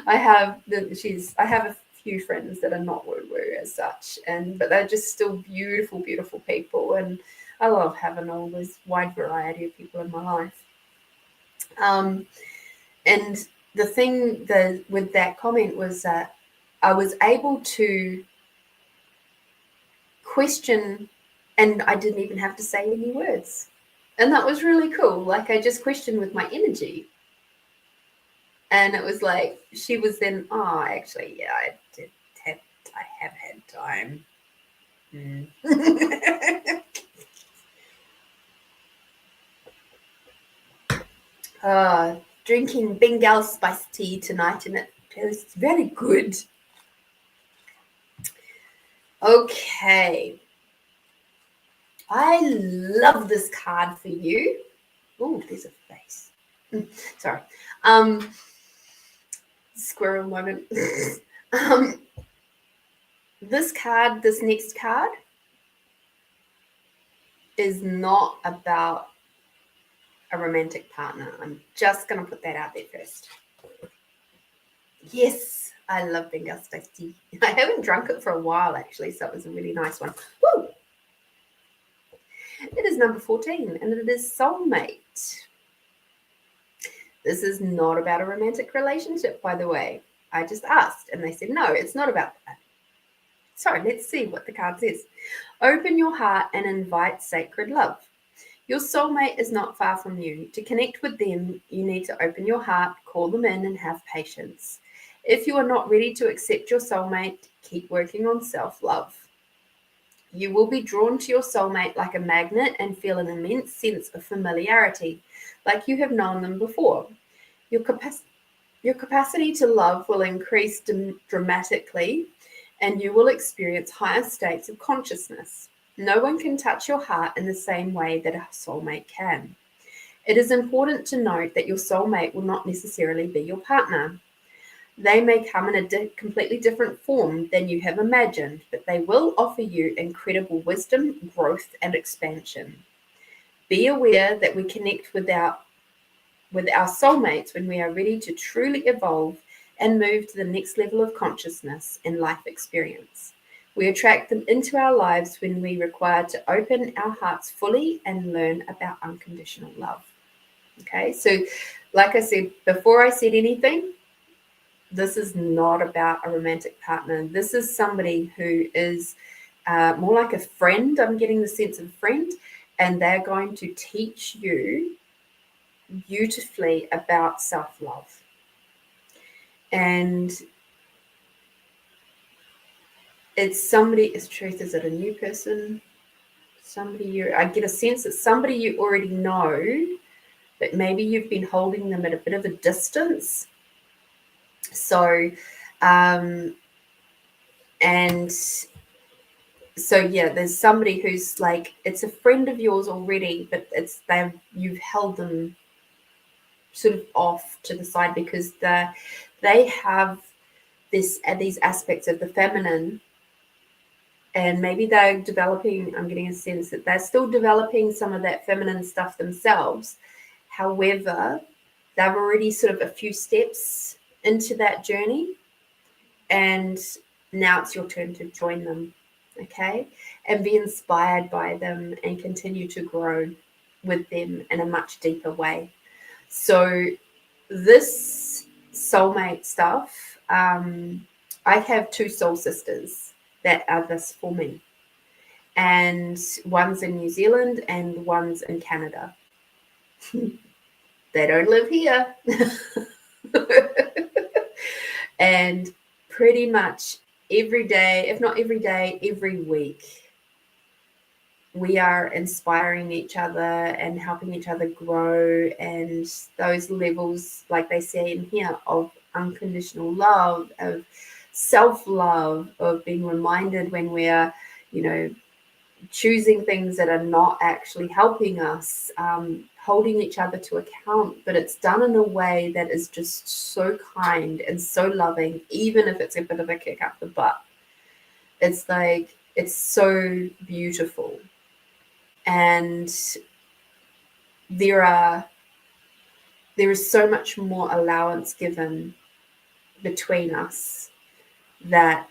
Speaker 1: I have a few friends that are not woo-woo as such, but they're just still beautiful, beautiful people, and I love having all this wide variety of people in my life. And the thing with that comment was that I was able to question, and I didn't even have to say any words. And that was really cool. Like, I just questioned with my energy. And it was like, she was then, oh, actually, yeah, I have had time. Drinking Bengal spice tea tonight, and it tastes very good. Okay. I love this card for you. Oh, there's a face. Sorry. Squirrel moment. This next card is not about a romantic partner. I'm just going to put that out there first. Yes, I love Bengal spice tea. I haven't drunk it for a while, actually, so it was a really nice one. Woo! It is number 14, and it is soulmate. This is not about a romantic relationship, by the way. I just asked, and they said, no, it's not about that. So let's see what the card says. Open your heart and invite sacred love. Your soulmate is not far from you. To connect with them, you need to open your heart, call them in, and have patience. If you are not ready to accept your soulmate, keep working on self-love. You will be drawn to your soulmate like a magnet and feel an immense sense of familiarity, like you have known them before. Your capacity to love will increase dramatically, and you will experience higher states of consciousness. No one can touch your heart in the same way that a soulmate can. It is important to note that your soulmate will not necessarily be your partner. They may come in a completely different form than you have imagined, but they will offer you incredible wisdom, growth, and expansion. Be aware that we connect with our soulmates when we are ready to truly evolve and move to the next level of consciousness and life experience. We attract them into our lives when we require to open our hearts fully and learn about unconditional love. Okay, so like I said, before I said anything, this is not about a romantic partner. This is somebody who is more like a friend. I'm getting the sense of friend, and they're going to teach you beautifully about self-love. And it's somebody, is it a new person? I get a sense it's somebody you already know, but maybe you've been holding them at a bit of a distance. So, yeah, there's somebody who's like, it's a friend of yours already, but you've held them sort of off to the side because they have these aspects of the feminine, and maybe they're developing, I'm getting a sense that they're still developing some of that feminine stuff themselves. However, they've already sort of a few steps into that journey, and now it's your turn to join them, okay? And be inspired by them and continue to grow with them in a much deeper way. So this soulmate stuff, I have two soul sisters that are this for me. And one's in New Zealand and one's in Canada. They don't live here. And pretty much every day, if not every day, every week, we are inspiring each other and helping each other grow. And those levels, like they say in here, of unconditional love, of self-love, of being reminded when we're, choosing things that are not actually helping us, holding each other to account, but it's done in a way that is just so kind and so loving, even if it's a bit of a kick up the butt. It's like, it's so beautiful. And there are there is so much more allowance given between us that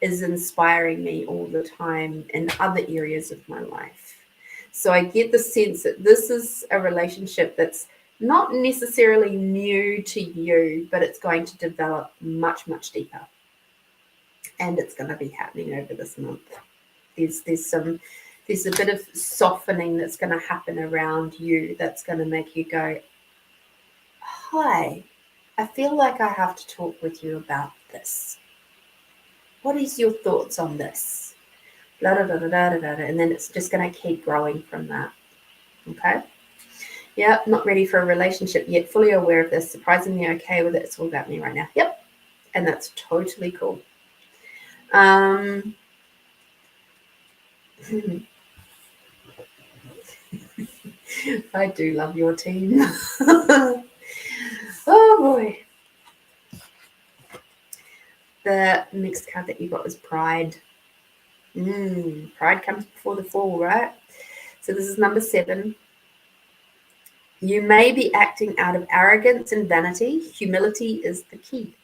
Speaker 1: is inspiring me all the time in other areas of my life. So I get the sense that this is a relationship that's not necessarily new to you, but it's going to develop much, much deeper. And it's going to be happening over this month. There's a bit of softening that's going to happen around you that's going to make you go, hi, I feel like I have to talk with you about this. What is your thoughts on this? Blah, blah, blah, blah, blah, blah, blah. And then it's just going to keep growing from that. Okay? Yeah, not ready for a relationship yet. Fully aware of this. Surprisingly okay with it. It's all about me right now. Yep. And that's totally cool. I do love your team. Oh boy. The next card that you got was Pride. Pride comes before the fall, right? So this is number 7. You may be acting out of arrogance and vanity. Humility is the key.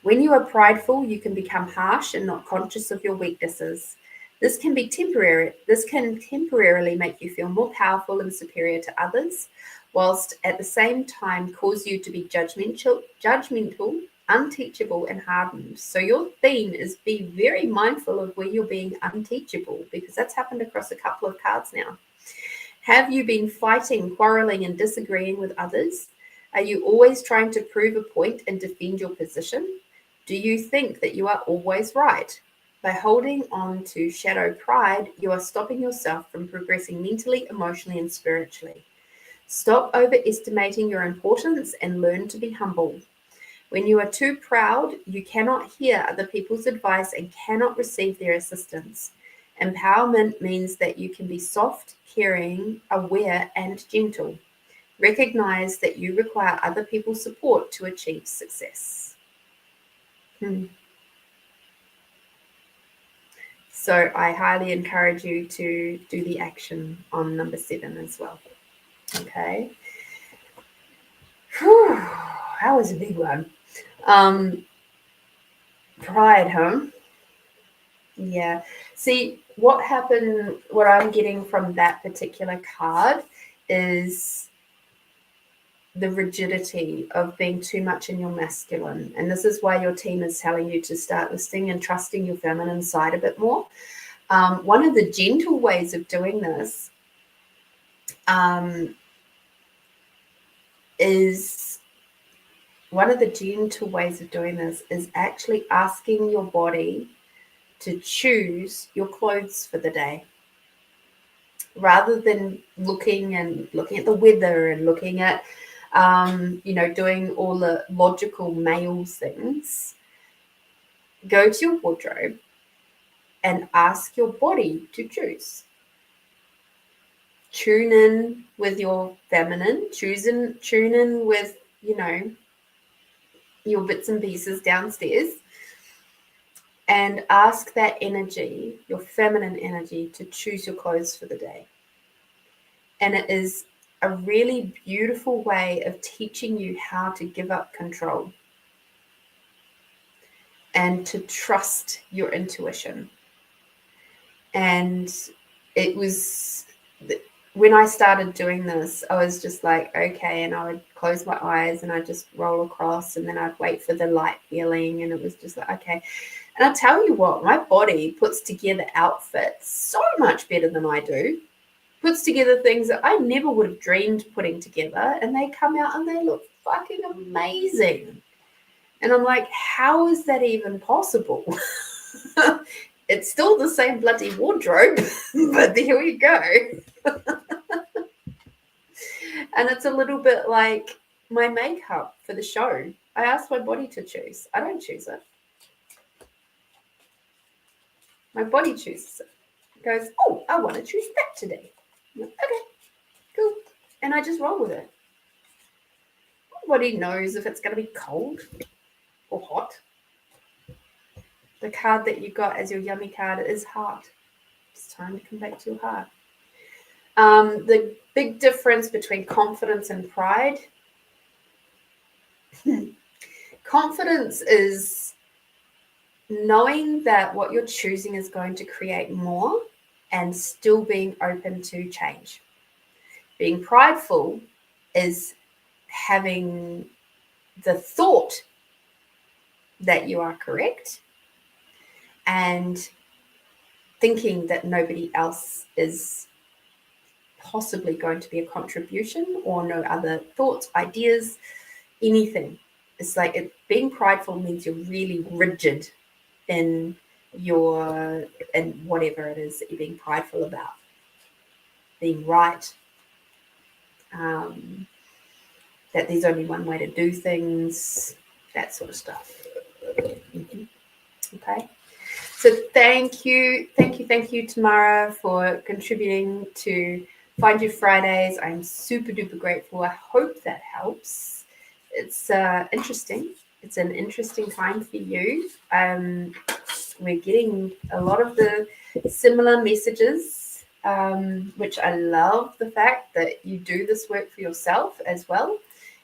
Speaker 1: When you are prideful, you can become harsh and not conscious of your weaknesses. This can be temporary. This can temporarily make you feel more powerful and superior to others, whilst at the same time cause you to be judgmental, unteachable, and hardened. So your theme is be very mindful of where you're being unteachable, because that's happened across a couple of cards now. Have you been fighting, quarreling, and disagreeing with others? Are you always trying to prove a point and defend your position? Do you think that you are always right? By holding on to shadow pride, you are stopping yourself from progressing mentally, emotionally, and spiritually. Stop overestimating your importance and learn to be humble. When you are too proud, you cannot hear other people's advice and cannot receive their assistance. Empowerment means that you can be soft, caring, aware, and gentle. Recognize that you require other people's support to achieve success. So I highly encourage you to do the action on number 7 as well. Okay. Whew, that was a big one. Pride, huh? Yeah. See, what I'm getting from that particular card is the rigidity of being too much in your masculine. And this is why your team is telling you to start listening and trusting your feminine side a bit more. One of the gentle ways of doing this is actually asking your body to choose your clothes for the day, rather than looking at the weather and looking at doing all the logical male things. Go to your wardrobe and ask your body to choose. Tune in with your feminine, tune in with your bits and pieces downstairs, and ask that energy, your feminine energy, to choose your clothes for the day. And it is a really beautiful way of teaching you how to give up control and to trust your intuition. And it was, when I started doing this, I was just like, okay, and I would close my eyes and I'd just roll across, and then I'd wait for the light feeling, and it was just like, okay. And I'll tell you what, my body puts together outfits so much better than I do. Puts together things that I never would have dreamed putting together, and they come out and they look fucking amazing. And I'm like, how is that even possible? It's still the same bloody wardrobe, but there we go. And it's a little bit like my makeup for the show. I asked my body to choose. I don't choose it. My body chooses it. It goes, oh, I want to choose that today. Like, okay, cool. And I just roll with it. Nobody knows if it's going to be cold or hot. The card that you got as your yummy card is heart. It's time to come back to your heart. The big difference between confidence and pride. Confidence is knowing that what you're choosing is going to create more and still being open to change. Being prideful is having the thought that you are correct and thinking that nobody else is possibly going to be a contribution, or no other thoughts, ideas, anything. It's like being prideful means you're really rigid in whatever it is that you're being prideful about. Being right, that there's only one way to do things, that sort of stuff. Okay. So thank you, Tamara, for contributing to Find Your Fridays. I'm super duper grateful. I hope that helps. It's interesting. It's an interesting time for you. We're getting a lot of the similar messages, which I love the fact that you do this work for yourself as well.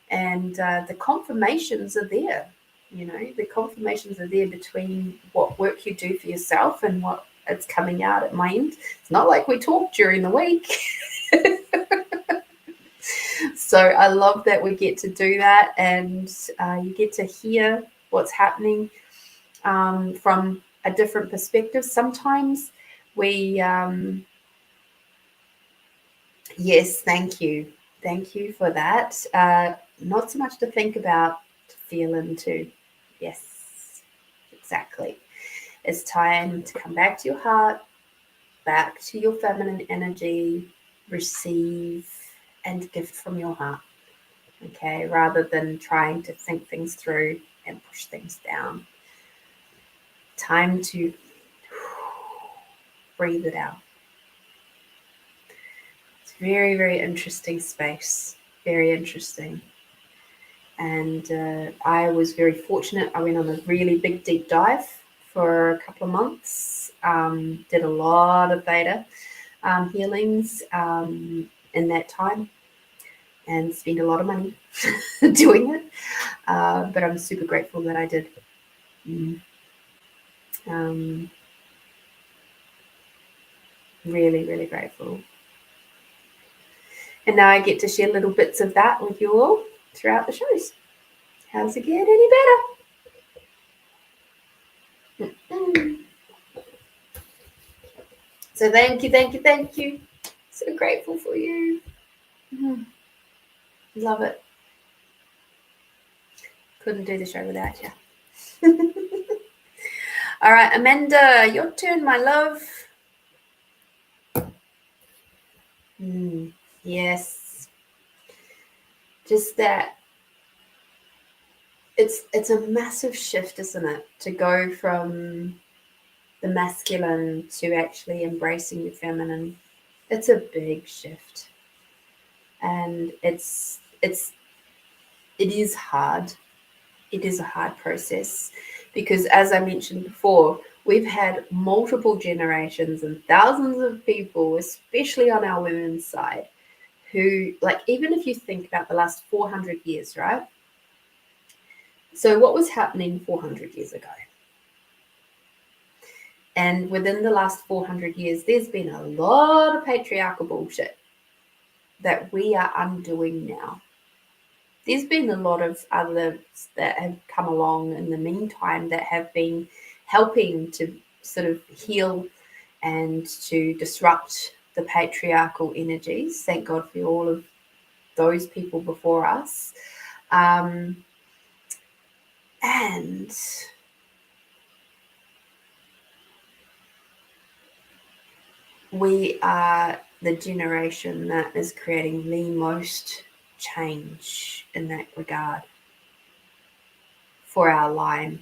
Speaker 1: And the confirmations are there. The confirmations are there between what work you do for yourself and what it's coming out at my end. It's not like we talk during the week. So I love that we get to do that, and you get to hear what's happening from a different perspective. Sometimes we, yes, thank you for that. Not so much to think about, to feel into. Yes, exactly. It's time to come back to your heart, back to your feminine energy, receive and gift from your heart. Okay, rather than trying to think things through and push things down. Time to breathe it out. It's very, very interesting space. Very interesting. And I was very fortunate. I went on a really big deep dive for a couple of months. Did a lot of theta healings in that time, and spent a lot of money doing it. But I'm super grateful that I did. Really, really grateful. And now I get to share little bits of that with you all throughout the shows. How does it get any better? So thank you. So grateful for you. Love it. Couldn't do the show without you. All right, Amanda, your turn, my love. Yes. Just that it's a massive shift, isn't it? To go from the masculine to actually embracing the feminine. It's a big shift. And it is hard. It is a hard process because, as I mentioned before, we've had multiple generations and thousands of people, especially on our women's side, who, like, even if you think about the last 400 years, right? So what was happening 400 years ago? And within the last 400 years, there's been a lot of patriarchal bullshit that we are undoing now. There's been a lot of others that have come along in the meantime that have been helping to sort of heal and to disrupt the patriarchal energies. Thank God for all of those people before us. And we are the generation that is creating the most change in that regard for our line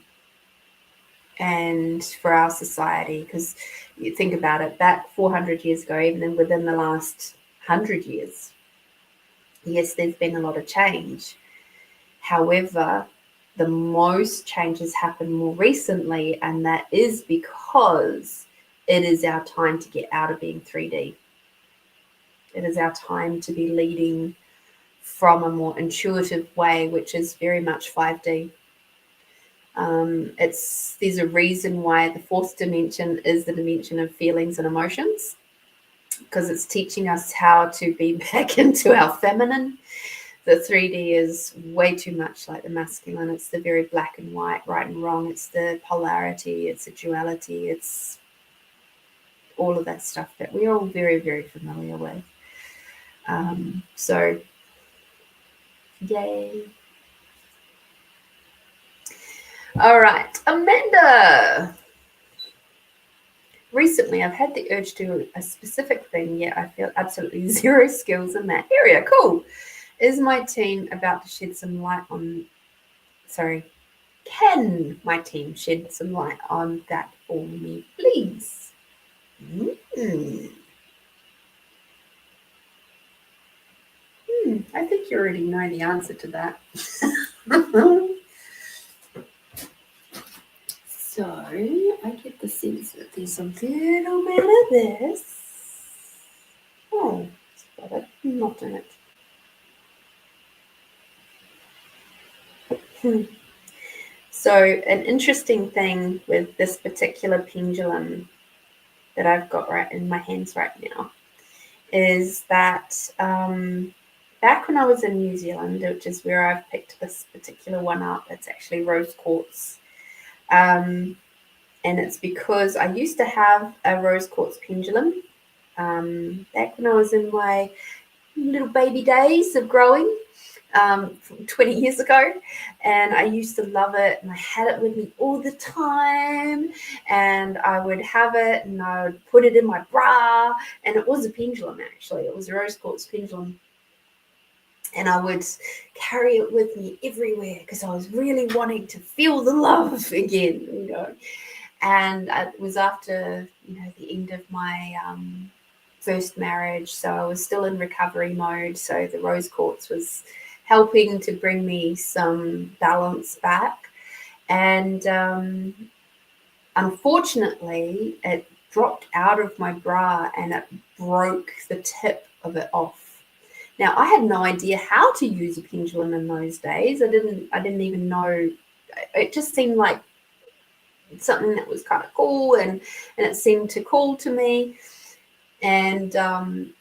Speaker 1: and for our society. Because you think about it, back 400 years ago, even then within the last 100 years, yes, there's been a lot of change. However, the most changes happened more recently, and that is because it is our time to get out of being 3D. It is our time to be leading from a more intuitive way, which is very much 5D. There's a reason why the fourth dimension is the dimension of feelings and emotions, because it's teaching us how to be back into our feminine. The 3D is way too much like the masculine. It's the very black and white, right and wrong. It's the polarity. It's the duality. It's all of that stuff that we're all very, very familiar with. So, yay. All right, Amanda. Recently, I've had the urge to do a specific thing, yet I feel absolutely zero skills in that area. Cool. Is my team about to shed some light on... Sorry. Can my team shed some light on that for me, please? I think you already know the answer to that. So I get the sense that there's a little bit of this. Oh, it's got it. Not in it. So an interesting thing with this particular pendulum that I've got right in my hands right now is that back when I was in New Zealand, which is where I've picked this particular one up, it's actually rose quartz. And it's because I used to have a rose quartz pendulum back when I was in my little baby days of growing 20 years ago, and I used to love it, and I had it with me all the time, and I would have it and I would put it in my bra, and it was a pendulum. Actually, it was a rose quartz pendulum, and I would carry it with me everywhere because I was really wanting to feel the love again, and it was after the end of my first marriage, so I was still in recovery mode, so the rose quartz was helping to bring me some balance back. And unfortunately, it dropped out of my bra and it broke the tip of it off. Now, I had no idea how to use a pendulum in those days. I didn't even know. It just seemed like something that was kind of cool, and it seemed to call to me. And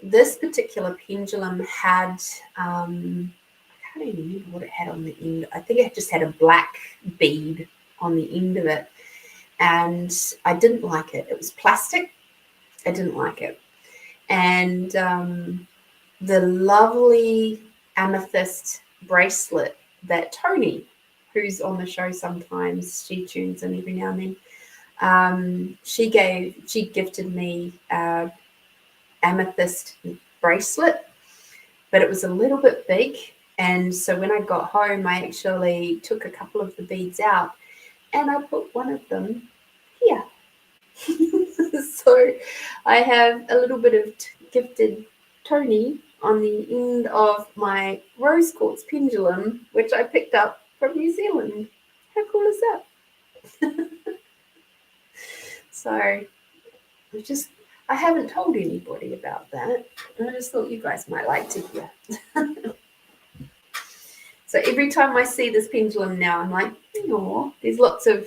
Speaker 1: this particular pendulum had I can't even remember what it had on the end. I think it just had a black bead on the end of it. And I didn't like it. It was plastic. I didn't like it. And the lovely amethyst bracelet that Tony, who's on the show sometimes, she tunes in every now and then, she gifted me an amethyst bracelet, but it was a little bit big. And so when I got home, I actually took a couple of the beads out and I put one of them here. So I have a little bit of gifted Tony on the end of my rose quartz pendulum, which I picked up from New Zealand. How cool is that? So I haven't told anybody about that. I just thought you guys might like to hear. So every time I see this pendulum now, I'm like, oh, there's lots of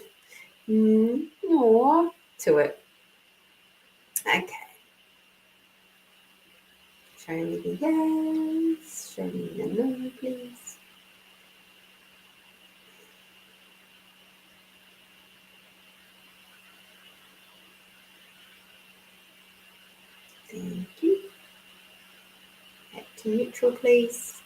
Speaker 1: oh to it. Okay. Show me the yes. Show me the no, please. Thank you. Back to neutral, please.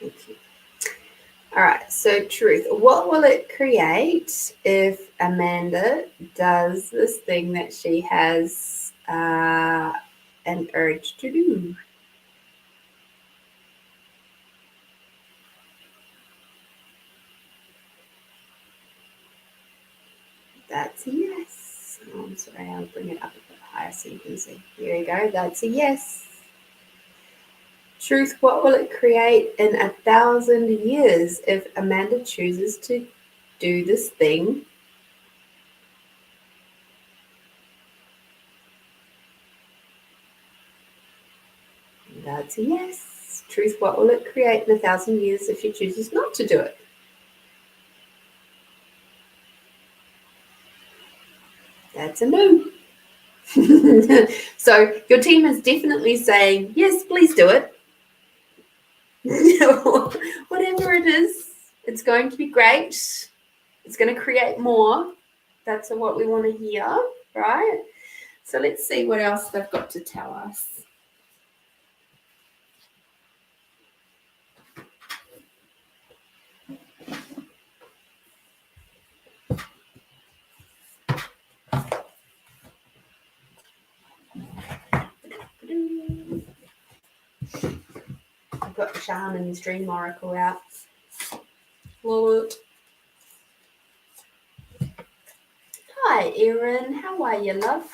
Speaker 1: Thank you. All right, so truth. What will it create if Amanda does this thing that she has an urge to do? That's a yes. Oh, I'm sorry, I'll bring it up a bit higher so you can see. Here we go. That's a yes. Truth, what will it create in 1,000 years if Amanda chooses to do this thing? That's a yes. Truth, what will it create in 1,000 years if she chooses not to do it? That's a no. So your team is definitely saying, yes, please do it. Whatever it is, it's going to be great. It's going to create more. That's what we want to hear, right? So let's see what else they've got to tell us. I've got Shaman's Dream Oracle out. Love it. Hi, Erin. How are you, love?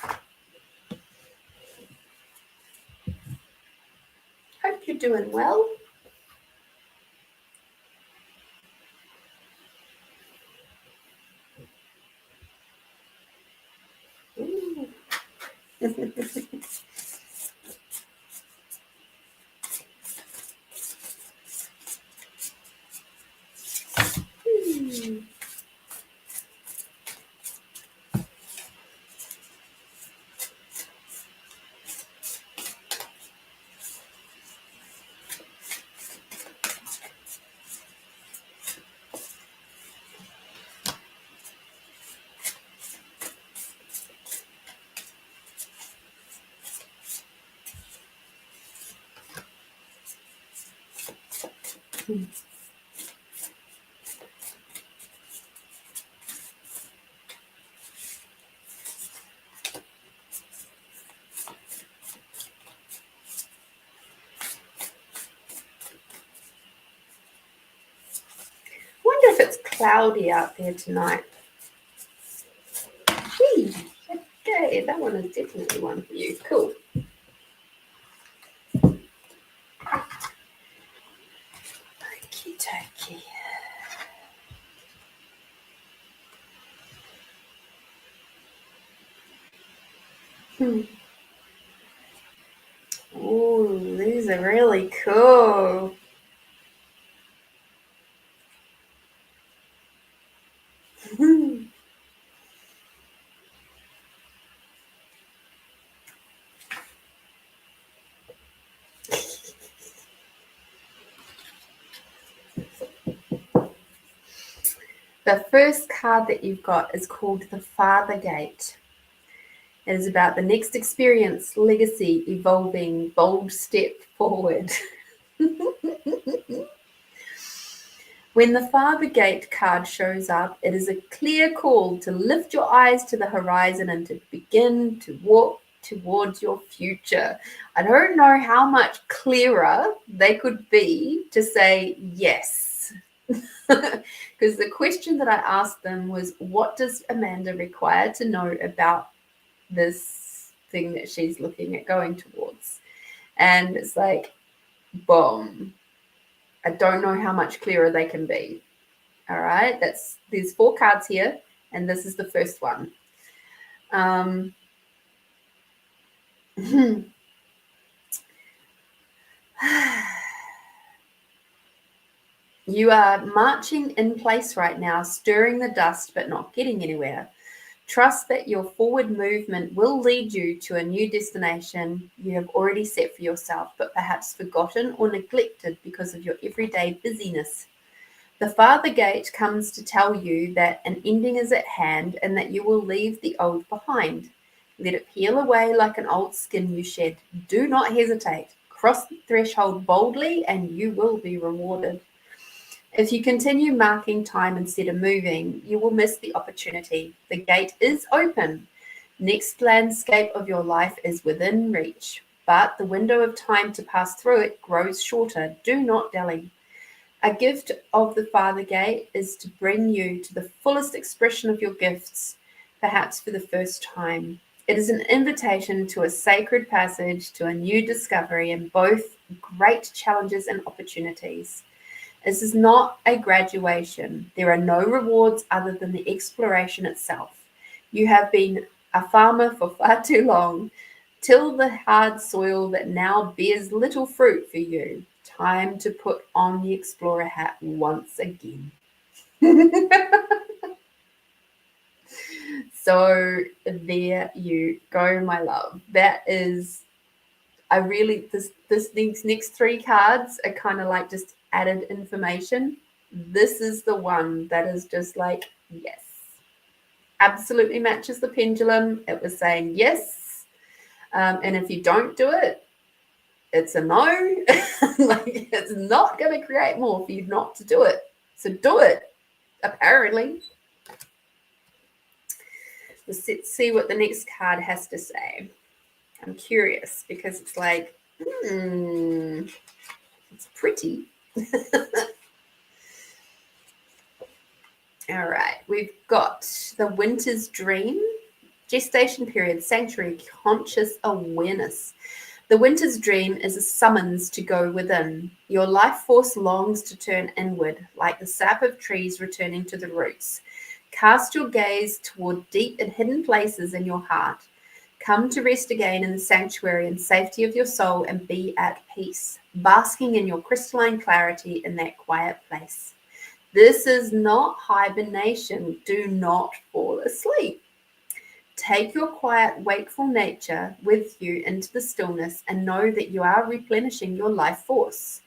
Speaker 1: Hope you're doing well. Wonder if it's cloudy out there tonight. Gee, okay, that one is definitely one for you. Cool. Okie dokie. Oh, these are really cool. The first card that you've got is called the Father Gate. It is about the next experience, legacy, evolving, bold step forward. When the Father Gate card shows up, it is a clear call to lift your eyes to the horizon and to begin to walk towards your future. I don't know how much clearer they could be to say yes. Because the question that I asked them was, what does Amanda require to know about this thing that she's looking at going towards? And it's like, boom. I don't know how much clearer they can be. All right, there's 4 cards here, and this is the first one. You are marching in place right now, stirring the dust but not getting anywhere. Trust that your forward movement will lead you to a new destination you have already set for yourself, but perhaps forgotten or neglected because of your everyday busyness. The Father Gate comes to tell you that an ending is at hand and that you will leave the old behind. Let it peel away like an old skin you shed. Do not hesitate. Cross the threshold boldly and you will be rewarded. If you continue marking time instead of moving, you will miss the opportunity. The gate is open. Next landscape of your life is within reach, but the window of time to pass through it grows shorter. Do not dally. A gift of the Father Gate is to bring you to the fullest expression of your gifts, perhaps for the first time. It is an invitation to a sacred passage, to a new discovery, and both great challenges and opportunities. This is not a graduation. There are no rewards other than the exploration itself. You have been a farmer for far too long. Till the hard soil that now bears little fruit for you. Time to put on the explorer hat once again. So there you go, my love. That is, I really, these next three cards are kind of like just added information. This is the one that is just like, yes, absolutely matches the pendulum. It was saying yes. And if you don't do it, it's a no. Like, it's not going to create more for you not to do it. So do it, apparently. Let's see what the next card has to say. I'm curious because it's like, it's pretty. All right, we've got the Winter's Dream, gestation period, sanctuary, conscious awareness. The Winter's Dream is a summons to go within. Your life force longs to turn inward, like the sap of trees returning to the roots. Cast your gaze toward deep and hidden places in your heart. Come to rest again in the sanctuary and safety of your soul and be at peace, basking in your crystalline clarity in that quiet place. This is not hibernation. Do not fall asleep. Take your quiet, wakeful nature with you into the stillness and know that you are replenishing your life force.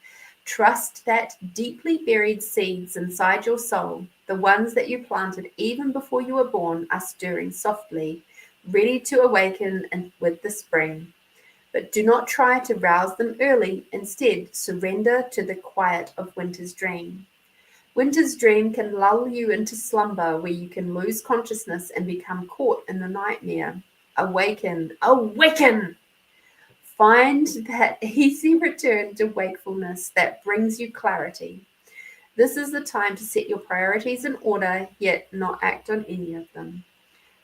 Speaker 1: Trust that deeply buried seeds inside your soul, the ones that you planted even before you were born, are stirring softly, ready to awaken and with the spring. But do not try to rouse them early. Instead, surrender to the quiet of Winter's Dream. Winter's Dream can lull you into slumber where you can lose consciousness and become caught in the nightmare. Awaken, awaken! Find that easy return to wakefulness that brings you clarity. This is the time to set your priorities in order, yet not act on any of them.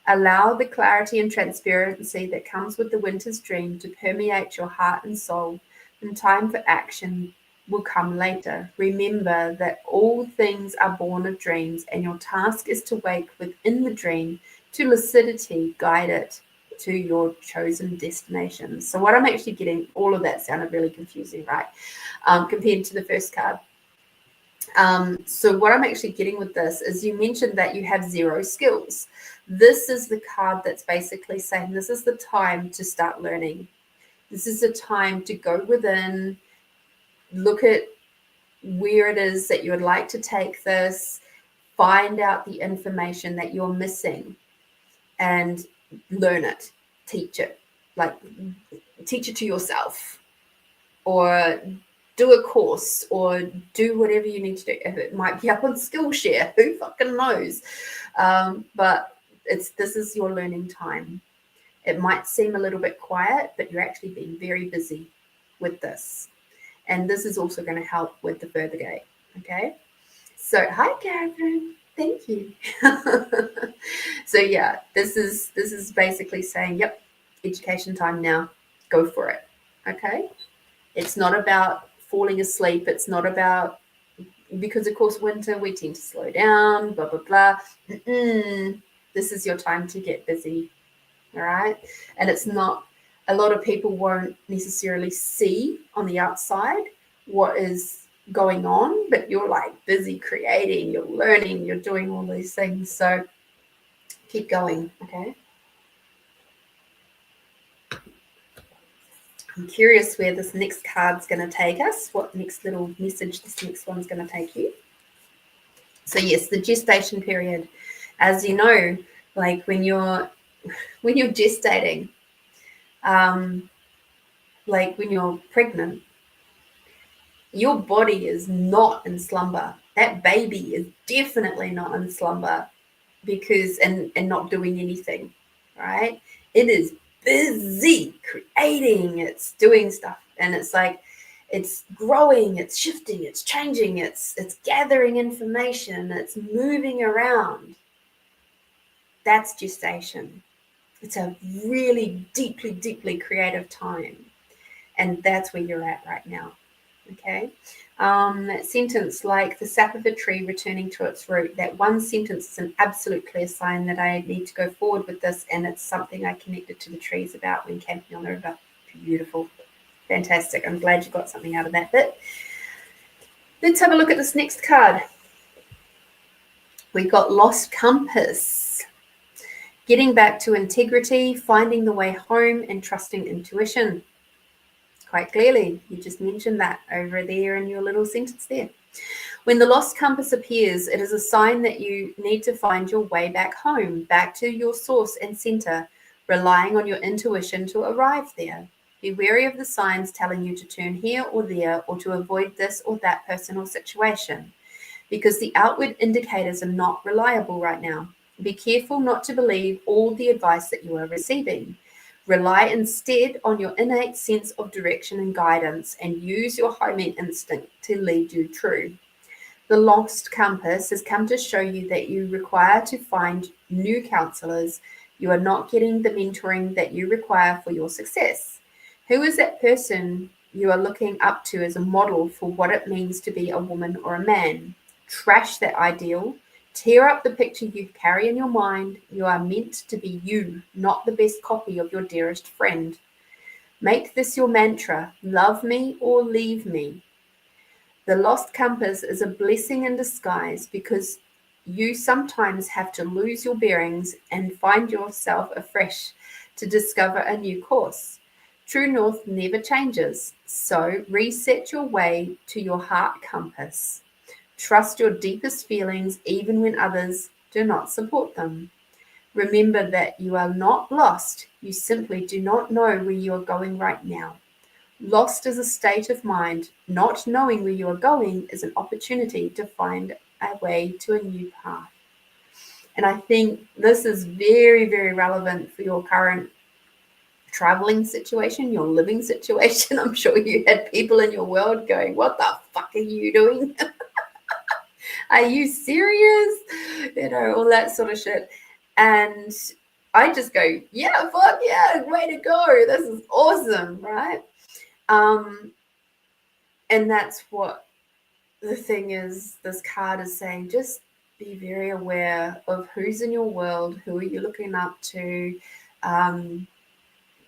Speaker 1: Allow the clarity and transparency that comes with the Winter's Dream to permeate your heart and soul, and time for action will come later. Remember that all things are born of dreams, and your task is to wake within the dream to lucidity, guide it to your chosen destination. So what I'm actually getting, all of that sounded really confusing, right? Compared to the first card. So what I'm actually getting with this is you mentioned that you have 0 skills. This is the card that's basically saying this is the time to start learning. This is the time to go within, look at where it is that you would like to take this, find out the information that you're missing and learn it, teach it, like teach it to yourself or do a course or do whatever you need to do. If it might be up on Skillshare, who fucking knows? But this is your learning time. It might seem a little bit quiet, but you're actually being very busy with this. And this is also going to help with the further gate. Okay. So hi, Catherine. Thank you. So yeah, this is basically saying, yep, education time now. Go for it. Okay. It's not about falling asleep. It's not about, because of course winter we tend to slow down, blah blah blah. This is your time to get busy. All right. And it's not, a lot of people won't necessarily see on the outside what is going on, but you're like busy creating, you're learning, you're doing all these things. So keep going. Okay. I'm curious where this next card's going to take us, what next little message this next one's going to take you. So yes, the gestation period, as you know, like when you're gestating, like when you're pregnant, your body is not in slumber. That baby is definitely not in slumber because and not doing anything, right? It is busy creating, it's doing stuff, and it's like it's growing, it's shifting, it's changing, it's gathering information, it's moving around. That's gestation. It's a really deeply, deeply creative time. And that's where you're at right now. Okay. That sentence, like the sap of a tree returning to its root, that one sentence is an absolute clear sign that I need to go forward with this. And it's something I connected to the trees about when camping on the river. Beautiful. Fantastic. I'm glad you got something out of that bit. Let's have a look at this next card. We got Lost Compass. Getting back to integrity, finding the way home, and trusting intuition. Quite clearly, you just mentioned that over there in your little sentence there. When the lost compass appears, it is a sign that you need to find your way back home, back to your source and center, relying on your intuition to arrive there. Be wary of the signs telling you to turn here or there, or to avoid this or that person or situation, because the outward indicators are not reliable right now. Be careful not to believe all the advice that you are receiving. Rely instead on your innate sense of direction and guidance, and use your homing instinct to lead you true. The lost compass has come to show you that you require to find new counselors. You are not getting the mentoring that you require for your success. Who is that person you are looking up to as a model for what it means to be a woman or a man? Trash that ideal. Tear up the picture you carry in your mind. You are meant to be you, not the best copy of your dearest friend. Make this your mantra: love me or leave me. The lost compass is a blessing in disguise, because you sometimes have to lose your bearings and find yourself afresh to discover a new course. True north never changes, so reset your way to your heart compass. Trust your deepest feelings even when others do not support them. Remember that you are not lost. You simply do not know where you are going right now. Lost is a state of mind. Not knowing where you are going is an opportunity to find a way to a new path. And I think this is very, very relevant for your current traveling situation, your living situation. I'm sure you had people in your world going, what the fuck are you doing? Are you serious? You know, all that sort of shit. And I just go, yeah, fuck yeah, way to go. This is awesome, right? And that's what the thing is. This card is saying, just be very aware of who's in your world, who are you looking up to.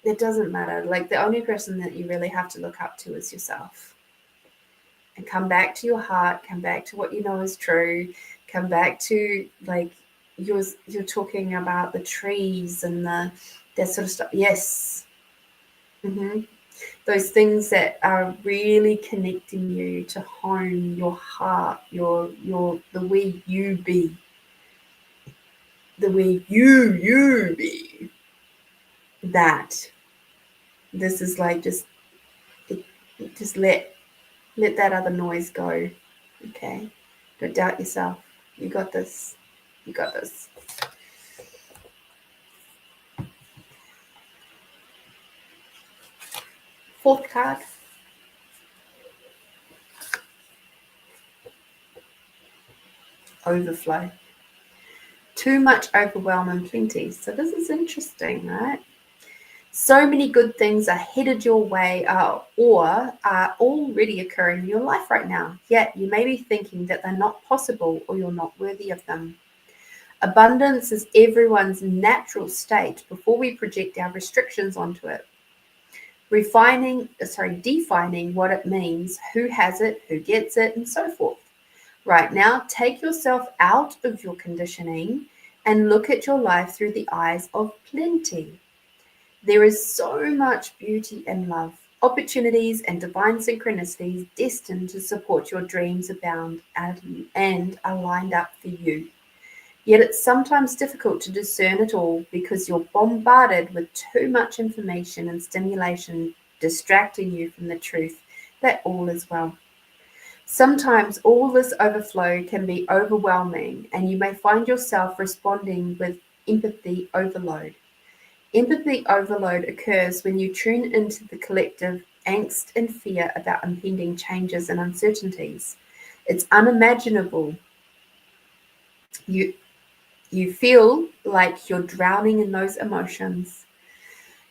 Speaker 1: It doesn't matter. Like, the only person that you really have to look up to is yourself. And come back to your heart, come back to what you know is true, come back to, like, you're talking about the trees and that sort of stuff. Yes. Those things that are really connecting you to home, your heart, your the way you be. The way you be. That. This is like just let that other noise go. Okay? Don't doubt yourself. You got this. You got this. Fourth card. Overflow. Too much overwhelm and plenty. So this is interesting, right? So many good things are headed your way, or are already occurring in your life right now. Yet you may be thinking that they're not possible, or you're not worthy of them. Abundance is everyone's natural state before we project our restrictions onto it. Defining what it means, who has it, who gets it, and so forth. Right now, take yourself out of your conditioning and look at your life through the eyes of plenty. There is so much beauty and love, opportunities and divine synchronicities destined to support your dreams abound and are lined up for you. Yet it's sometimes difficult to discern it all because you're bombarded with too much information and stimulation, distracting you from the truth that all is well. Sometimes all this overflow can be overwhelming, and you may find yourself responding with empathy overload. Empathy overload occurs when you tune into the collective angst and fear about impending changes and uncertainties. It's unimaginable. You feel like you're drowning in those emotions.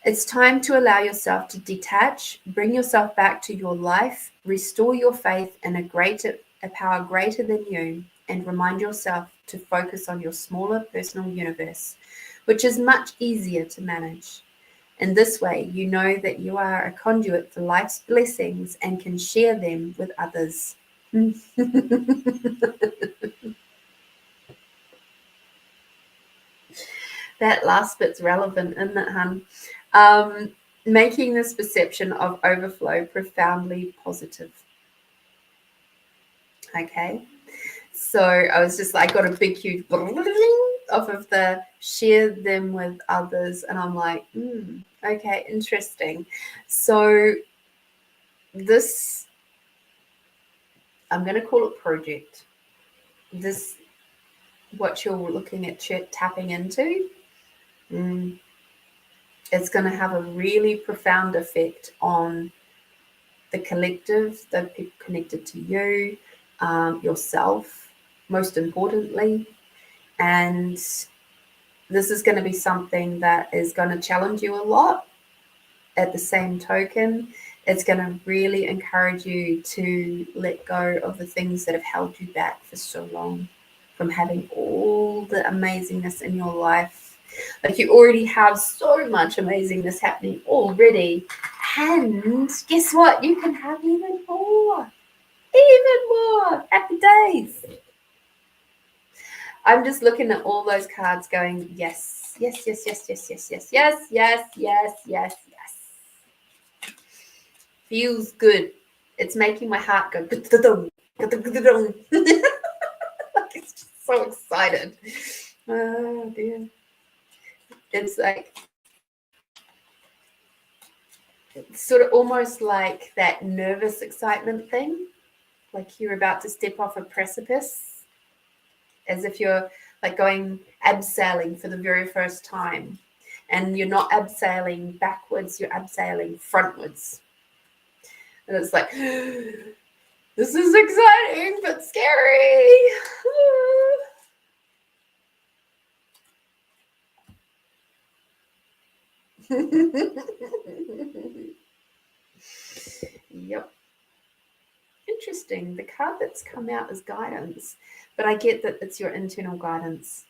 Speaker 1: It's time to allow yourself to detach, bring yourself back to your life, restore your faith in a power greater than you, and remind yourself to focus on your smaller personal universe, which is much easier to manage. In this way, you know that you are a conduit for life's blessings and can share them with others. That last bit's relevant, isn't it, hun? Making this perception of overflow profoundly positive. Okay. So I was just like, got a big, huge off of the share them with others. And I'm like, okay, interesting. So this, I'm going to call it project. This, what you're looking at tapping into, it's going to have a really profound effect on the collective, the people connected to you, yourself, most importantly. And this is going to be something that is going to challenge you a lot. At the same token, it's going to really encourage you to let go of the things that have held you back for so long from having all the amazingness in your life. Like, you already have so much amazingness happening already. And guess what? You can have even more. Even more. Happy days. I'm just looking at all those cards going, yes, yes, yes, yes, yes, yes, yes, yes, yes, yes, yes, yes. Feels good. It's making my heart go. Like, it's just so excited. Oh dear. It's like, it's sort of almost like that nervous excitement thing, like you're about to step off a precipice, as if you're like going abseiling for the very first time. And you're not abseiling backwards, you're abseiling frontwards. And it's like, this is exciting but scary. Yep. Interesting. The card that's come out is guidance, but I get that it's your internal guidance.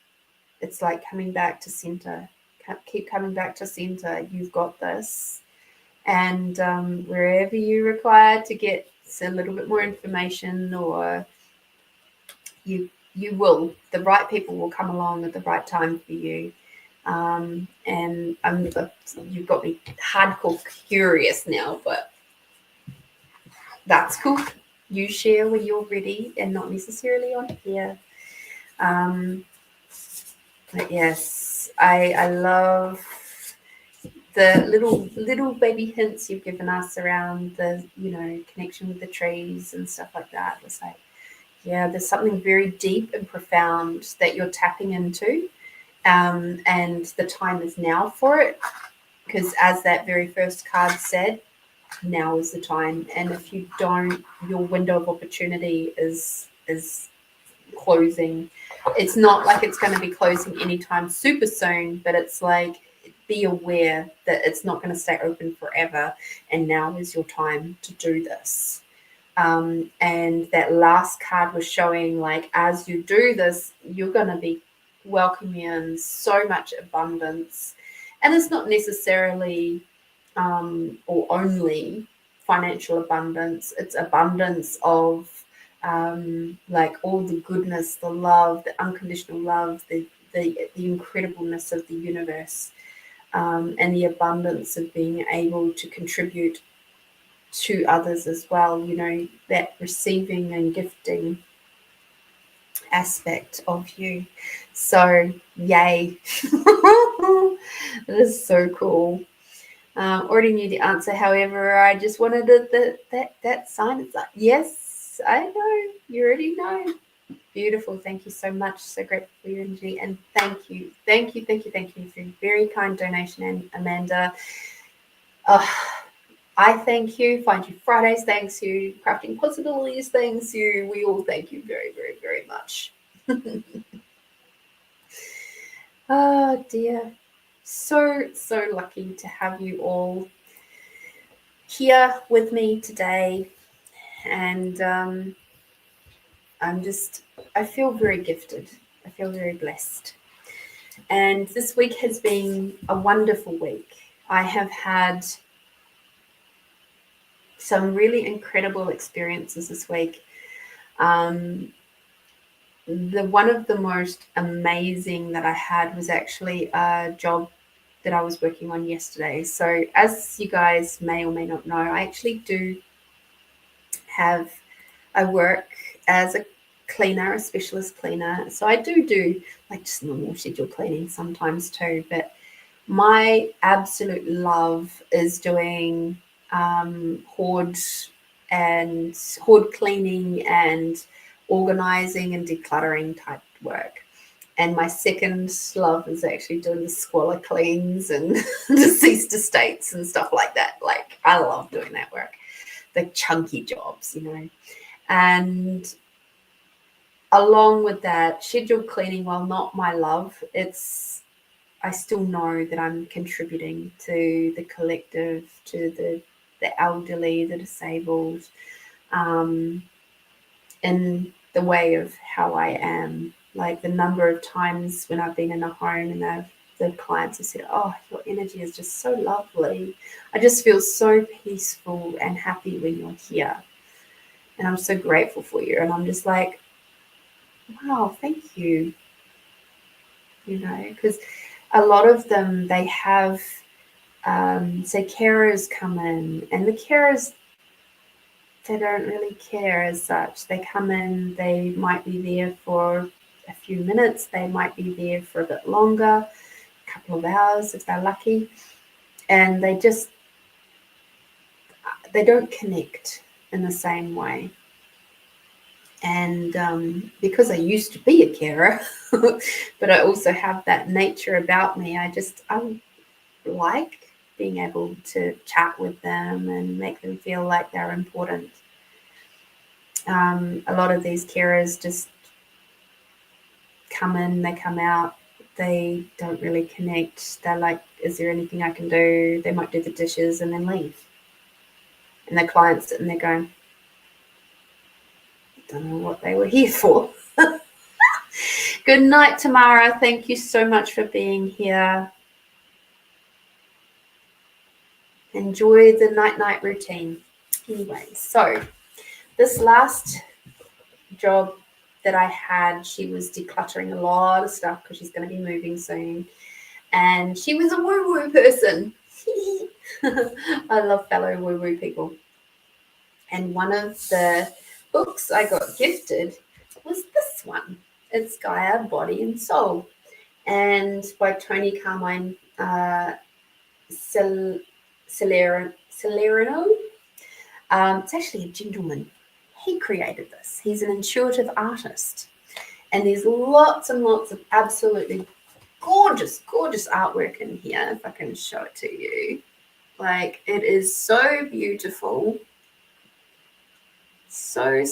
Speaker 1: It's like coming back to center. Keep coming back to center. You've got this. And wherever you require to get a little bit more information, or you will, the right people will come along at the right time for you. And you've got me hardcore curious now, but that's cool. You share when you're ready and not necessarily on here. But yes, I love the little baby hints you've given us around the, connection with the trees and stuff like that. It's like, yeah, there's something very deep and profound that you're tapping into, and the time is now for it, because as that very first card said, now is the time. And if you don't, your window of opportunity is closing. It's not like it's going to be closing anytime super soon, but it's like, be aware that it's not going to stay open forever, and now is your time to do this. And that last card was showing, like, as you do this, you're going to be welcoming in so much abundance. And it's not necessarily or only financial abundance. It's abundance of like all the goodness, the love, the unconditional love, the incredibleness of the universe, and the abundance of being able to contribute to others as well. That receiving and gifting aspect of you. So yay. That is so cool. Already knew the answer, however, I just wanted that sign. It's like, yes, I know, you already know. Beautiful. Thank you so much. So grateful for your energy, and thank you for your very kind donation, Amanda. I thank you. Find You Fridays thanks you. Crafting Possibilities thanks you. We all thank you very, very, very much. Oh dear. So lucky to have you all here with me today. And I feel very gifted. I feel very blessed. And this week has been a wonderful week. I have had some really incredible experiences this week. One of the most amazing that I had was actually a job that I was working on yesterday. So as you guys may or may not know, I actually do have I work as a cleaner, a specialist cleaner. So I do like just normal schedule cleaning sometimes too, but my absolute love is doing hoard cleaning and organizing and decluttering type work. And my second love is actually doing the squalor cleans and deceased estates and stuff like that. Like I love doing that work, the chunky jobs, And along with that, scheduled cleaning, while not my love, I still know that I'm contributing to the collective, to the elderly, the disabled, in the way of how I am. Like the number of times when I've been in a home and the clients have said, "Oh, your energy is just so lovely. I just feel so peaceful and happy when you're here. And I'm so grateful for you." And I'm just like, wow, thank you. Because a lot of them, they have, say, carers come in, and the carers, they don't really care as such. They come in, they might be there for a few minutes, they might be there for a bit longer, a couple of hours if they're lucky, and they don't connect in the same way. And because I used to be a carer, but I also have that nature about me, I like being able to chat with them and make them feel like they're important. A lot of these carers just come in, they come out, they don't really connect. They're like, is there anything I can do? They might do the dishes and then leave. And the client's sitting there going, I don't know what they were here for. Good night, Tamara. Thank you so much for being here. Enjoy the night routine. Anyway, so this last job that I had, she was decluttering a lot of stuff because she's going to be moving soon. And she was a woo-woo person. I love fellow woo-woo people. And one of the books I got gifted was this one. It's Gaia, Body and Soul. And by Tony Carmine Salerno. It's actually a gentleman. He created this. He's an intuitive artist. And there's lots and lots of absolutely gorgeous artwork in here, if I can show it to you. Like, it is so beautiful. So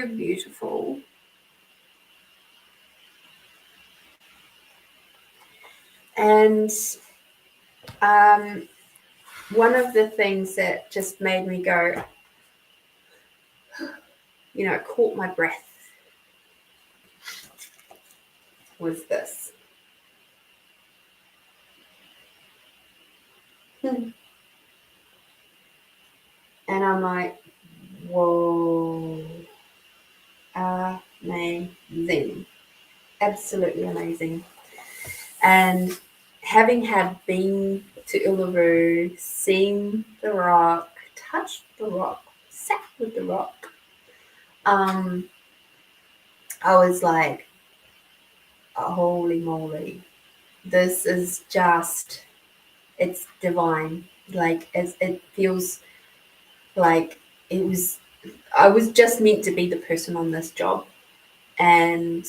Speaker 1: beautiful. And one of the things that just made me go, caught my breath, was this. And I'm like, whoa, amazing, absolutely amazing. And having been to Uluru, seen the rock, touched the rock, sat with the rock, I was like, holy moly, this is just, it's divine. Like, it feels like I was just meant to be the person on this job. And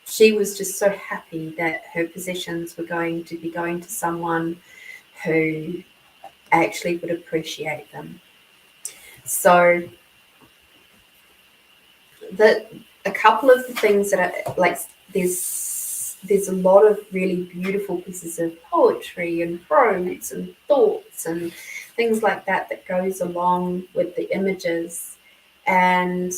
Speaker 1: she was just so happy that her possessions were going to be going to someone who actually would appreciate them. So a couple of the things that I like, there's there's a lot of really beautiful pieces of poetry and prose and thoughts and things like that that goes along with the images, and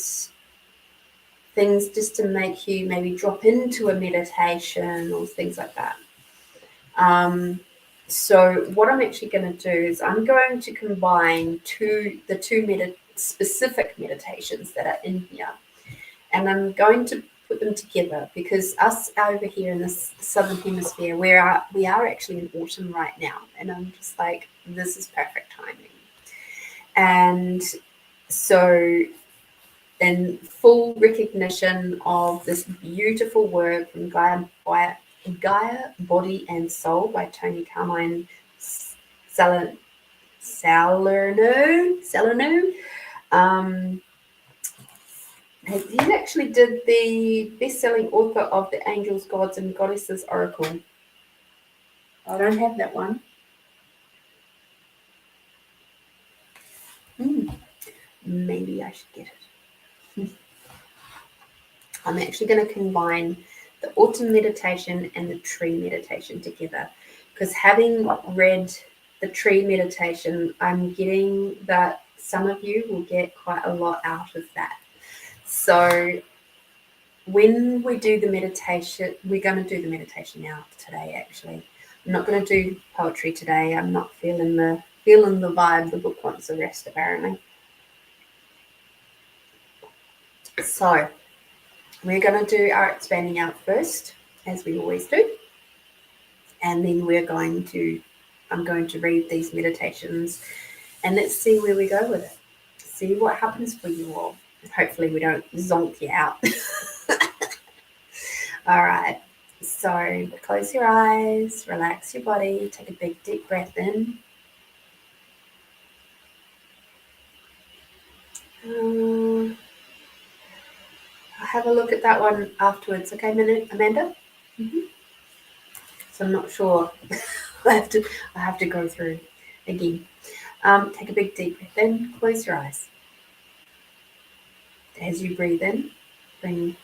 Speaker 1: things just to make you maybe drop into a meditation or things like that. So what I'm actually going to do is I'm going to combine the two specific meditations that are in here, and I'm going to put them together because us over here in this southern hemisphere, we are actually in autumn right now, and I'm just like, this is perfect timing. And so, in full recognition of this beautiful work from Gaia, Body and Soul by Tony Carmine Salerno. He actually did the best-selling author of The Angels, Gods, and Goddesses Oracle. I don't have that one. Maybe I should get it. I'm actually going to combine the autumn meditation and the tree meditation together, because having read the tree meditation, I'm getting that some of you will get quite a lot out of that. So when we do the meditation, we're going to do the meditation now today, actually. I'm not going to do poetry today. I'm not feeling the vibe. The book wants a rest, apparently. So we're going to do our expanding out first, as we always do. And then I'm going to read these meditations, and let's see where we go with it. See what happens for you all. Hopefully we don't zonk you out. All right. So close your eyes, relax your body, take a big deep breath in. I'll have a look at that one afterwards. Okay, Amanda? Mm-hmm. So I'm not sure. I have to go through again. Take a big deep breath in, close your eyes. As you breathe in, bring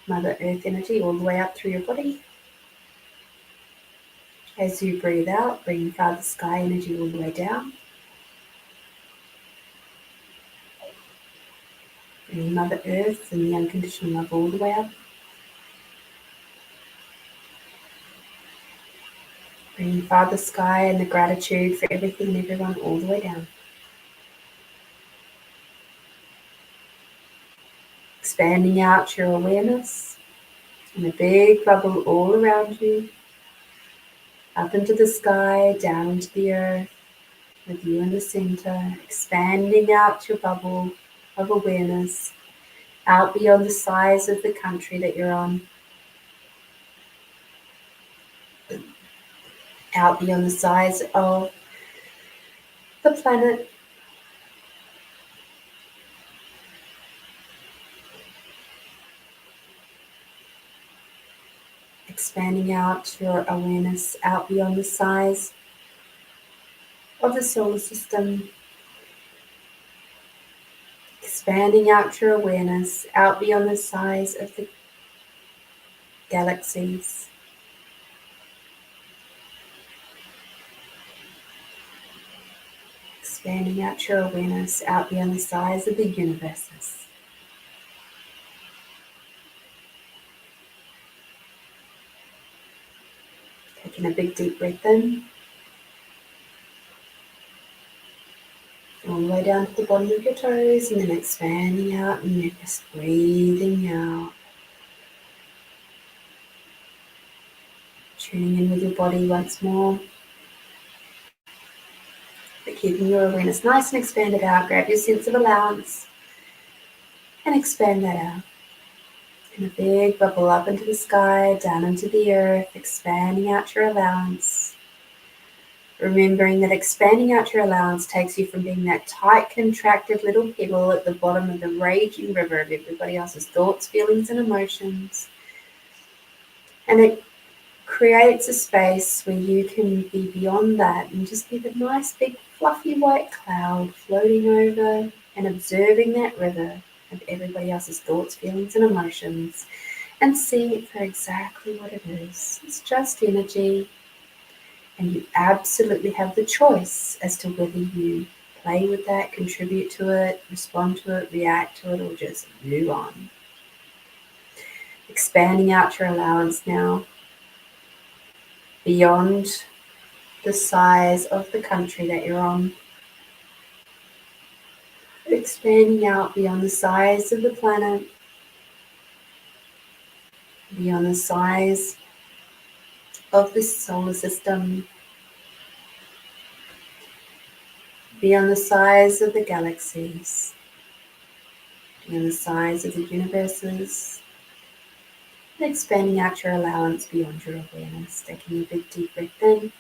Speaker 1: Mother Earth energy all the way up through your body. As you breathe out, bring Father Sky energy all the way down. Bring Mother Earth and the unconditional love all the way up. Bring Father Sky and the gratitude for everything and everyone all the way down. Expanding out your awareness in a big bubble all around you. Up into the sky, down into the earth, with you in the center. Expanding out your bubble of awareness out beyond the size of the country that you're on. Out beyond the size of the planet. Expanding out your awareness out beyond the size of the solar system. Expanding out your awareness out beyond the size of the galaxies. Expanding out your awareness out beyond the size of the universes. Taking a big deep breath in. All the way down to the bottom of your toes, and then expanding out and then just breathing out. Tuning in with your body once more. But keeping your awareness nice and expanded out. Grab your sense of allowance and expand that out. In a big bubble up into the sky, down into the earth, expanding out your allowance. Remembering that expanding out your allowance takes you from being that tight, contracted little pebble at the bottom of the raging river of everybody else's thoughts, feelings, and emotions. And it creates a space where you can be beyond that and just be the nice, big, fluffy white cloud floating over and observing that river of everybody else's thoughts, feelings, and emotions. and see it for exactly what it is. It's just energy, and you absolutely have the choice as to whether you play with that, contribute to it, respond to it, react to it, or just move on. Expanding out your allowance now beyond the size of the country that you're on. Expanding out beyond the size of the planet, beyond the size of the solar system, beyond the size of the galaxies, beyond the size of the universes, and expanding out your allowance beyond your awareness. Taking a big deep breath in,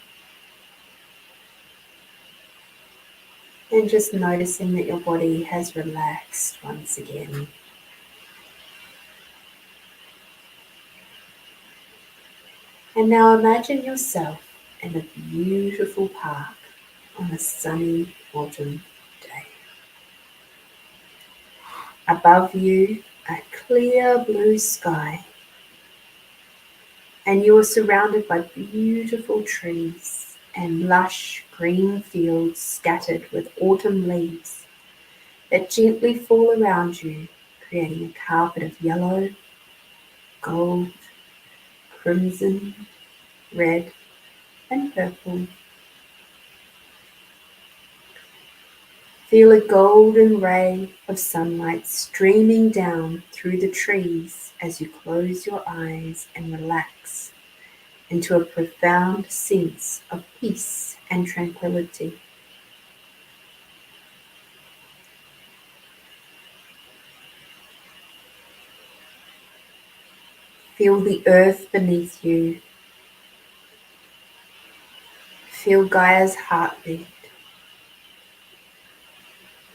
Speaker 1: and just noticing that your body has relaxed once again. And now imagine yourself in a beautiful park on a sunny autumn day. Above you, a clear blue sky, and you are surrounded by beautiful trees and lush green fields scattered with autumn leaves that gently fall around you, creating a carpet of yellow, gold, crimson, red, and purple. Feel a golden ray of sunlight streaming down through the trees as you close your eyes and relax into a profound sense of peace and tranquility. Feel the earth beneath you. Feel Gaia's heartbeat,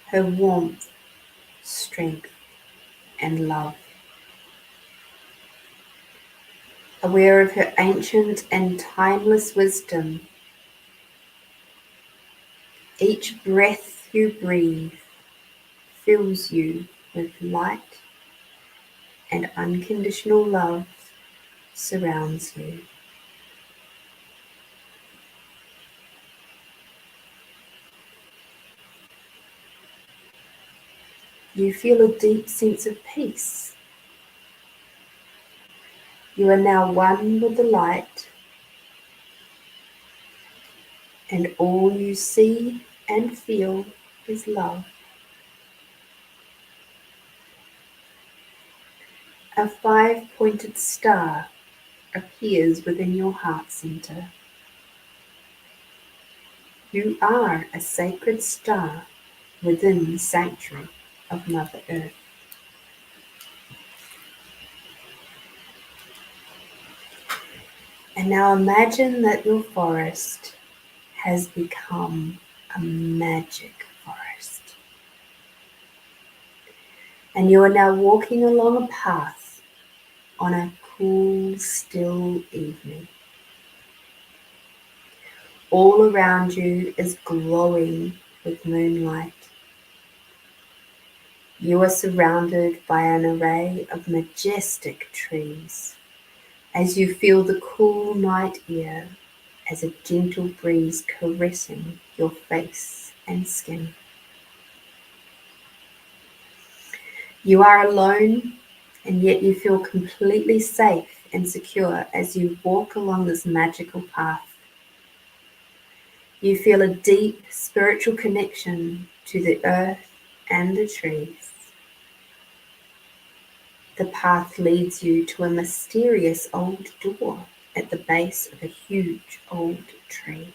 Speaker 1: her warmth, strength, and love. Aware of her ancient and timeless wisdom, each breath you breathe fills you with light, and unconditional love surrounds you. You feel a deep sense of peace. You are now one with the light, and all you see and feel is love. A 5-pointed star appears within your heart center. You are a sacred star within the sanctuary of Mother Earth. And now imagine that your forest has become a magic forest. And you are now walking along a path on a cool, still evening. All around you is glowing with moonlight. You are surrounded by an array of majestic trees as you feel the cool night air as a gentle breeze caressing your face and skin. You are alone, and yet you feel completely safe and secure as you walk along this magical path. You feel a deep spiritual connection to the earth and the trees. The path leads you to a mysterious old door at the base of a huge old tree.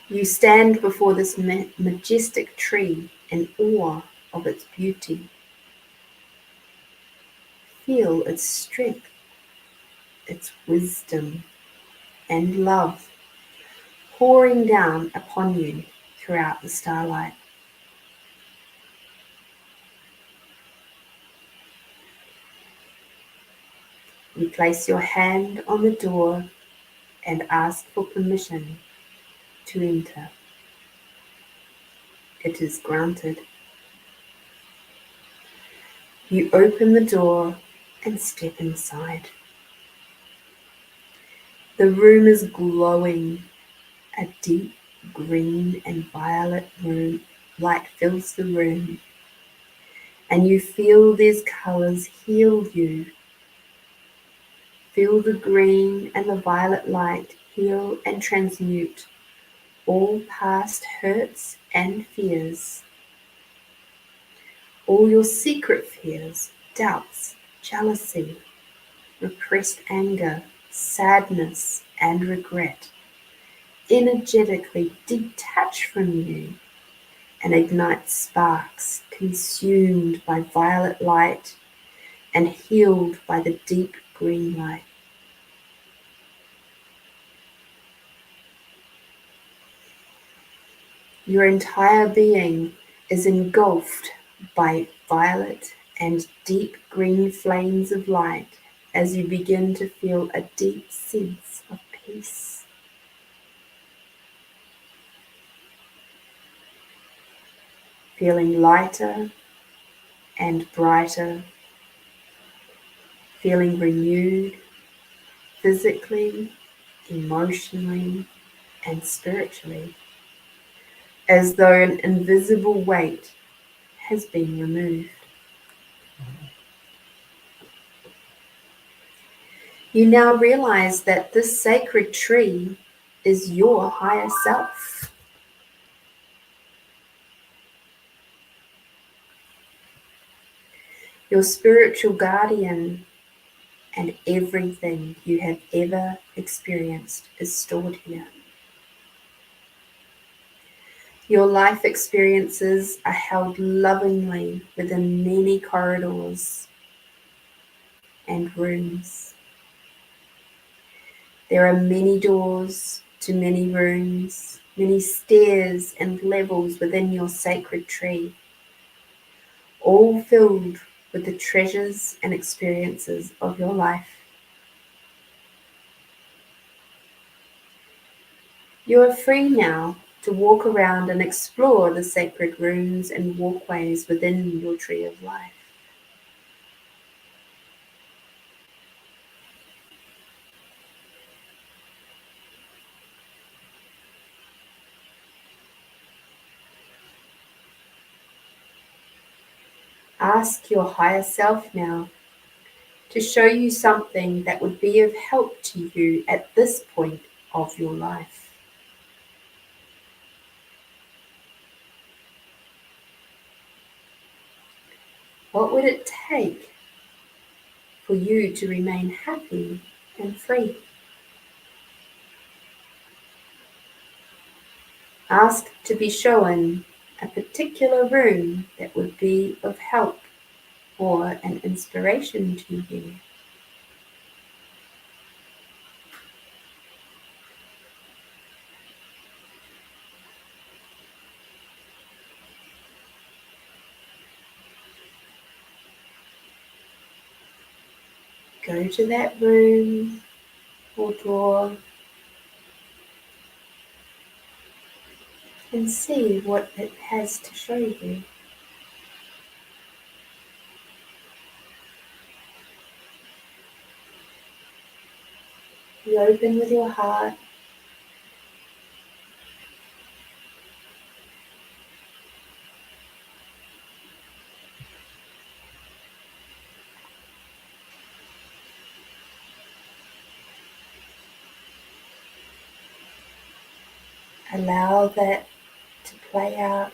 Speaker 1: You stand before this majestic tree in awe of its beauty. Feel its strength, its wisdom, and love pouring down upon you throughout the starlight. You place your hand on the door and ask for permission to enter. It is granted. You open the door and step inside. The room is glowing. A deep green and violet light fills the room, and you feel these colors heal you. Feel the green and the violet light heal and transmute all past hurts and fears, all your secret fears, doubts, jealousy, repressed anger, sadness, and regret energetically detach from you and ignite sparks consumed by violet light and healed by the deep green light. Your entire being is engulfed by violet and deep green flames of light as you begin to feel a deep sense of peace. Feeling lighter and brighter, feeling renewed physically, emotionally, and spiritually, as though an invisible weight has been removed. You now realize that this sacred tree is your higher self. Your spiritual guardian, and everything you have ever experienced is stored here. Your life experiences are held lovingly within many corridors and rooms. There are many doors to many rooms, many stairs and levels within your sacred tree, all filled with the treasures and experiences of your life. You are free now to walk around and explore the sacred rooms and walkways within your tree of life. Ask your higher self now to show you something that would be of help to you at this point of your life. What would it take for you to remain happy and free? Ask to be shown a particular room that would be of help or an inspiration to you. Go to that room or door and see what it has to show you. You open with your heart. Allow that to play out.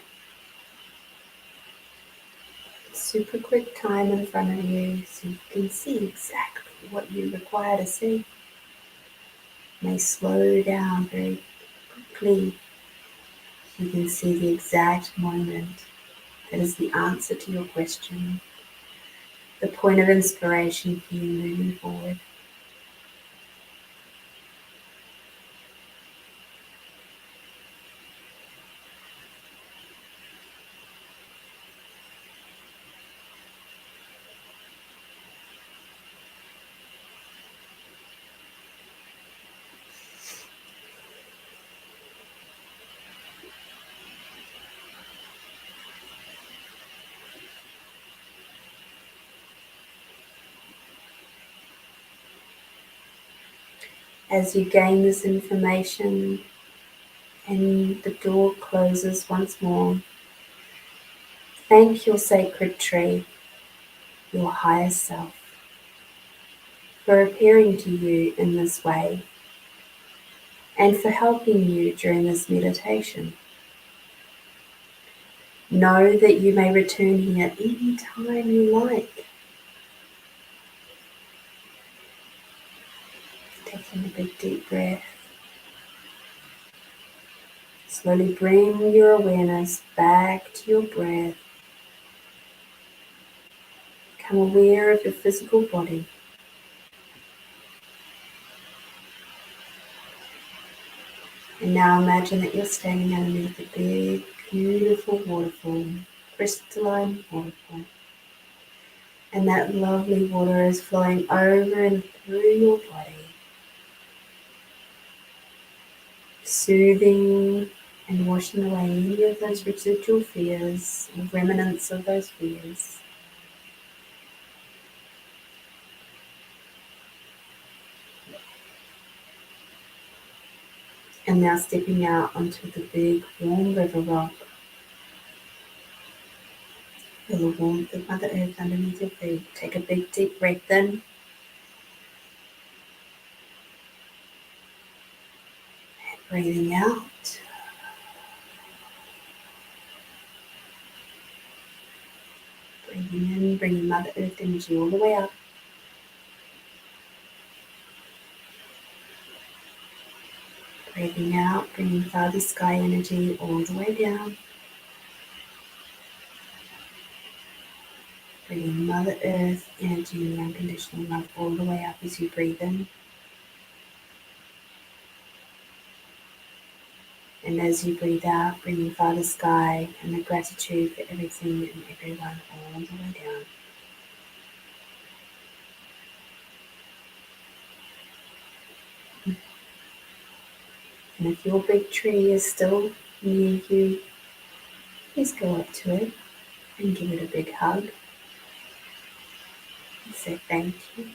Speaker 1: Super quick time in front of you so you can see exactly what you require to see. You may slow down very quickly. You can see the exact moment that is the answer to your question, the point of inspiration for you moving forward. As you gain this information and the door closes once more, thank your sacred tree, your higher self, for appearing to you in this way and for helping you during this meditation. Know that you may return here any time you like. Taking a big deep breath. Slowly bring your awareness back to your breath. Become aware of your physical body. And now imagine that you're standing underneath a big, beautiful waterfall, crystalline waterfall. And that lovely water is flowing over and through your body, soothing and washing away any of those residual fears or remnants of those fears. And now stepping out onto the big warm river rock. Feel the warmth of Mother Earth underneath your feet. Take a big deep breath in. And breathing out. Breathing in, bringing Mother Earth energy all the way up. Breathing out, bringing Father Sky energy all the way down. Bringing Mother Earth energy and unconditional love all the way up as you breathe in. And as you breathe out, bringing Father Sky and the gratitude for everything and everyone all the way down. And if your big tree is still near you, please go up to it and give it a big hug. And say thank you.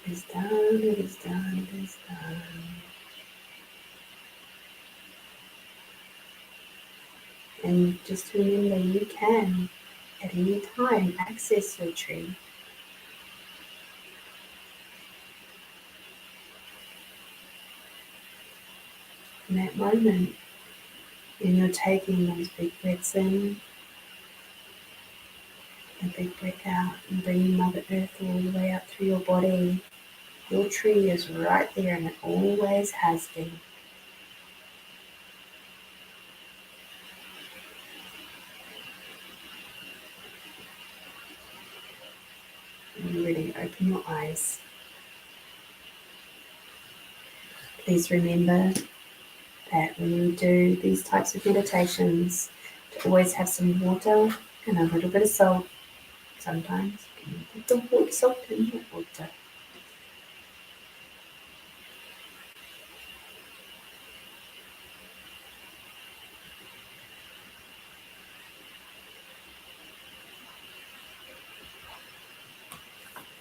Speaker 1: It is done, it is done, it is done. And just remember, you can, at any time, access your tree. In that moment, when you're taking those big breaths in, a big breath out, and bringing Mother Earth all the way up through your body, your tree is right there, and it always has been. When you're ready, open your eyes. Please remember that when you do these types of meditations, to always have some water and a little bit of salt. Sometimes you can put the water, salt in the water.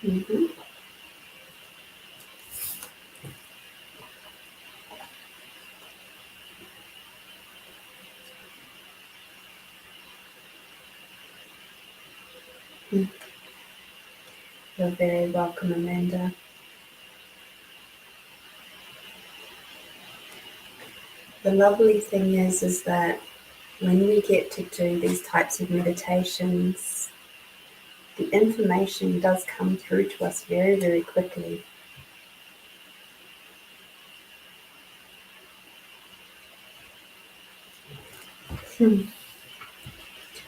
Speaker 1: Mm-hmm. You're very welcome, Amanda. The lovely thing is that when we get to do these types of meditations, the information does come through to us very, very quickly.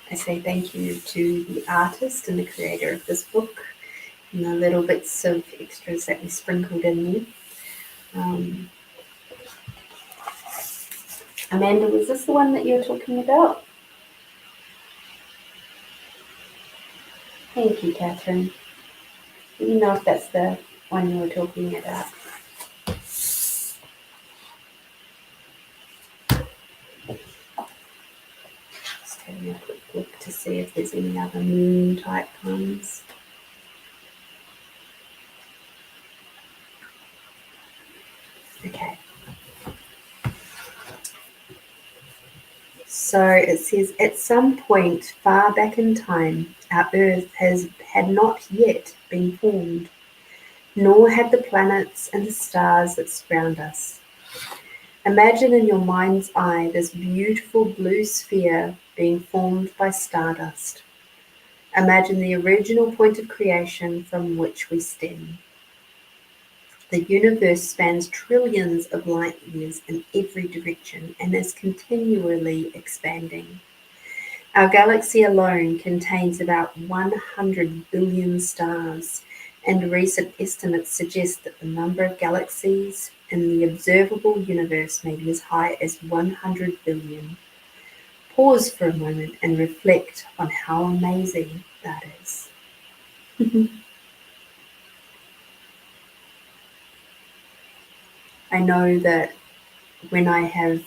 Speaker 1: I say thank you to the artist and the creator of this book and the little bits of extras that we sprinkled in there. Amanda, was this the one that you were talking about? Thank you, Catherine. Let me know if that's the one you were talking about. Just having a quick look to see if there's any other moon type ones. So it says, at some point far back in time, our Earth had not yet been formed, nor had the planets and the stars that surround us. Imagine in your mind's eye this beautiful blue sphere being formed by stardust. Imagine the original point of creation from which we stem. The universe spans trillions of light years in every direction and is continually expanding. Our galaxy alone contains about 100 billion stars, and recent estimates suggest that the number of galaxies in the observable universe may be as high as 100 billion. Pause for a moment and reflect on how amazing that is. I know that when I have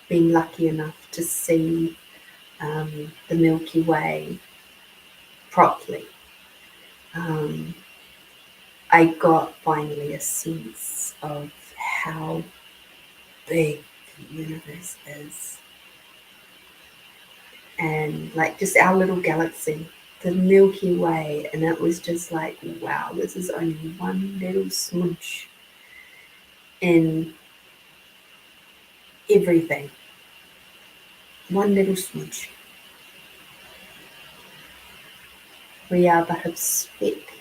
Speaker 1: been lucky enough to see the Milky Way properly, I got finally a sense of how big the universe is. And like just our little galaxy, the Milky Way, and it was just like, wow, this is only one little smudge in everything. One little smudge. We are but a speck,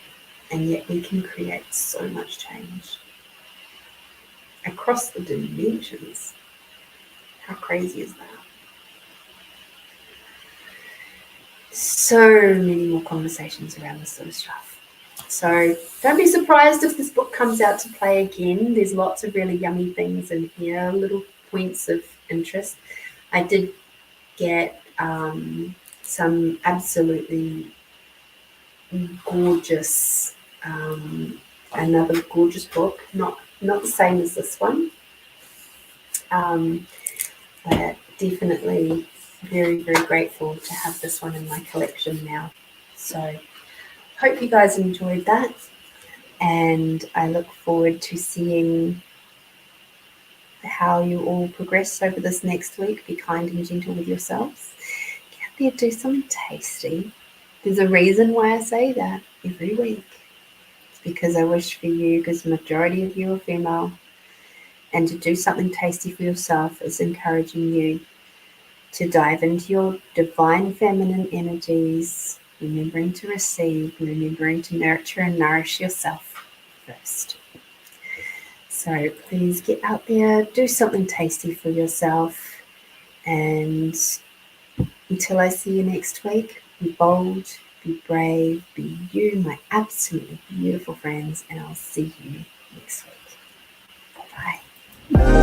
Speaker 1: and yet we can create so much change across the dimensions. How crazy is that? So many more conversations around this sort of stuff. So don't be surprised if this book comes out to play again. There's lots of really yummy things in here, little points of interest. I did get some absolutely gorgeous, another gorgeous book, not the same as this one, but definitely very, very grateful to have this one in my collection now. So hope you guys enjoyed that, and I look forward to seeing how you all progress over this next week. Be kind and gentle with yourselves. Get out there, do something tasty. There's a reason why I say that every week. It's because I wish for you, because the majority of you are female, and to do something tasty for yourself is encouraging you to dive into your divine feminine energies, remembering to receive, remembering to nurture and nourish yourself first. So please get out there, do something tasty for yourself, and until I see you next week, be bold, be brave, be you, my absolutely beautiful friends, and I'll see you next week. Bye-bye.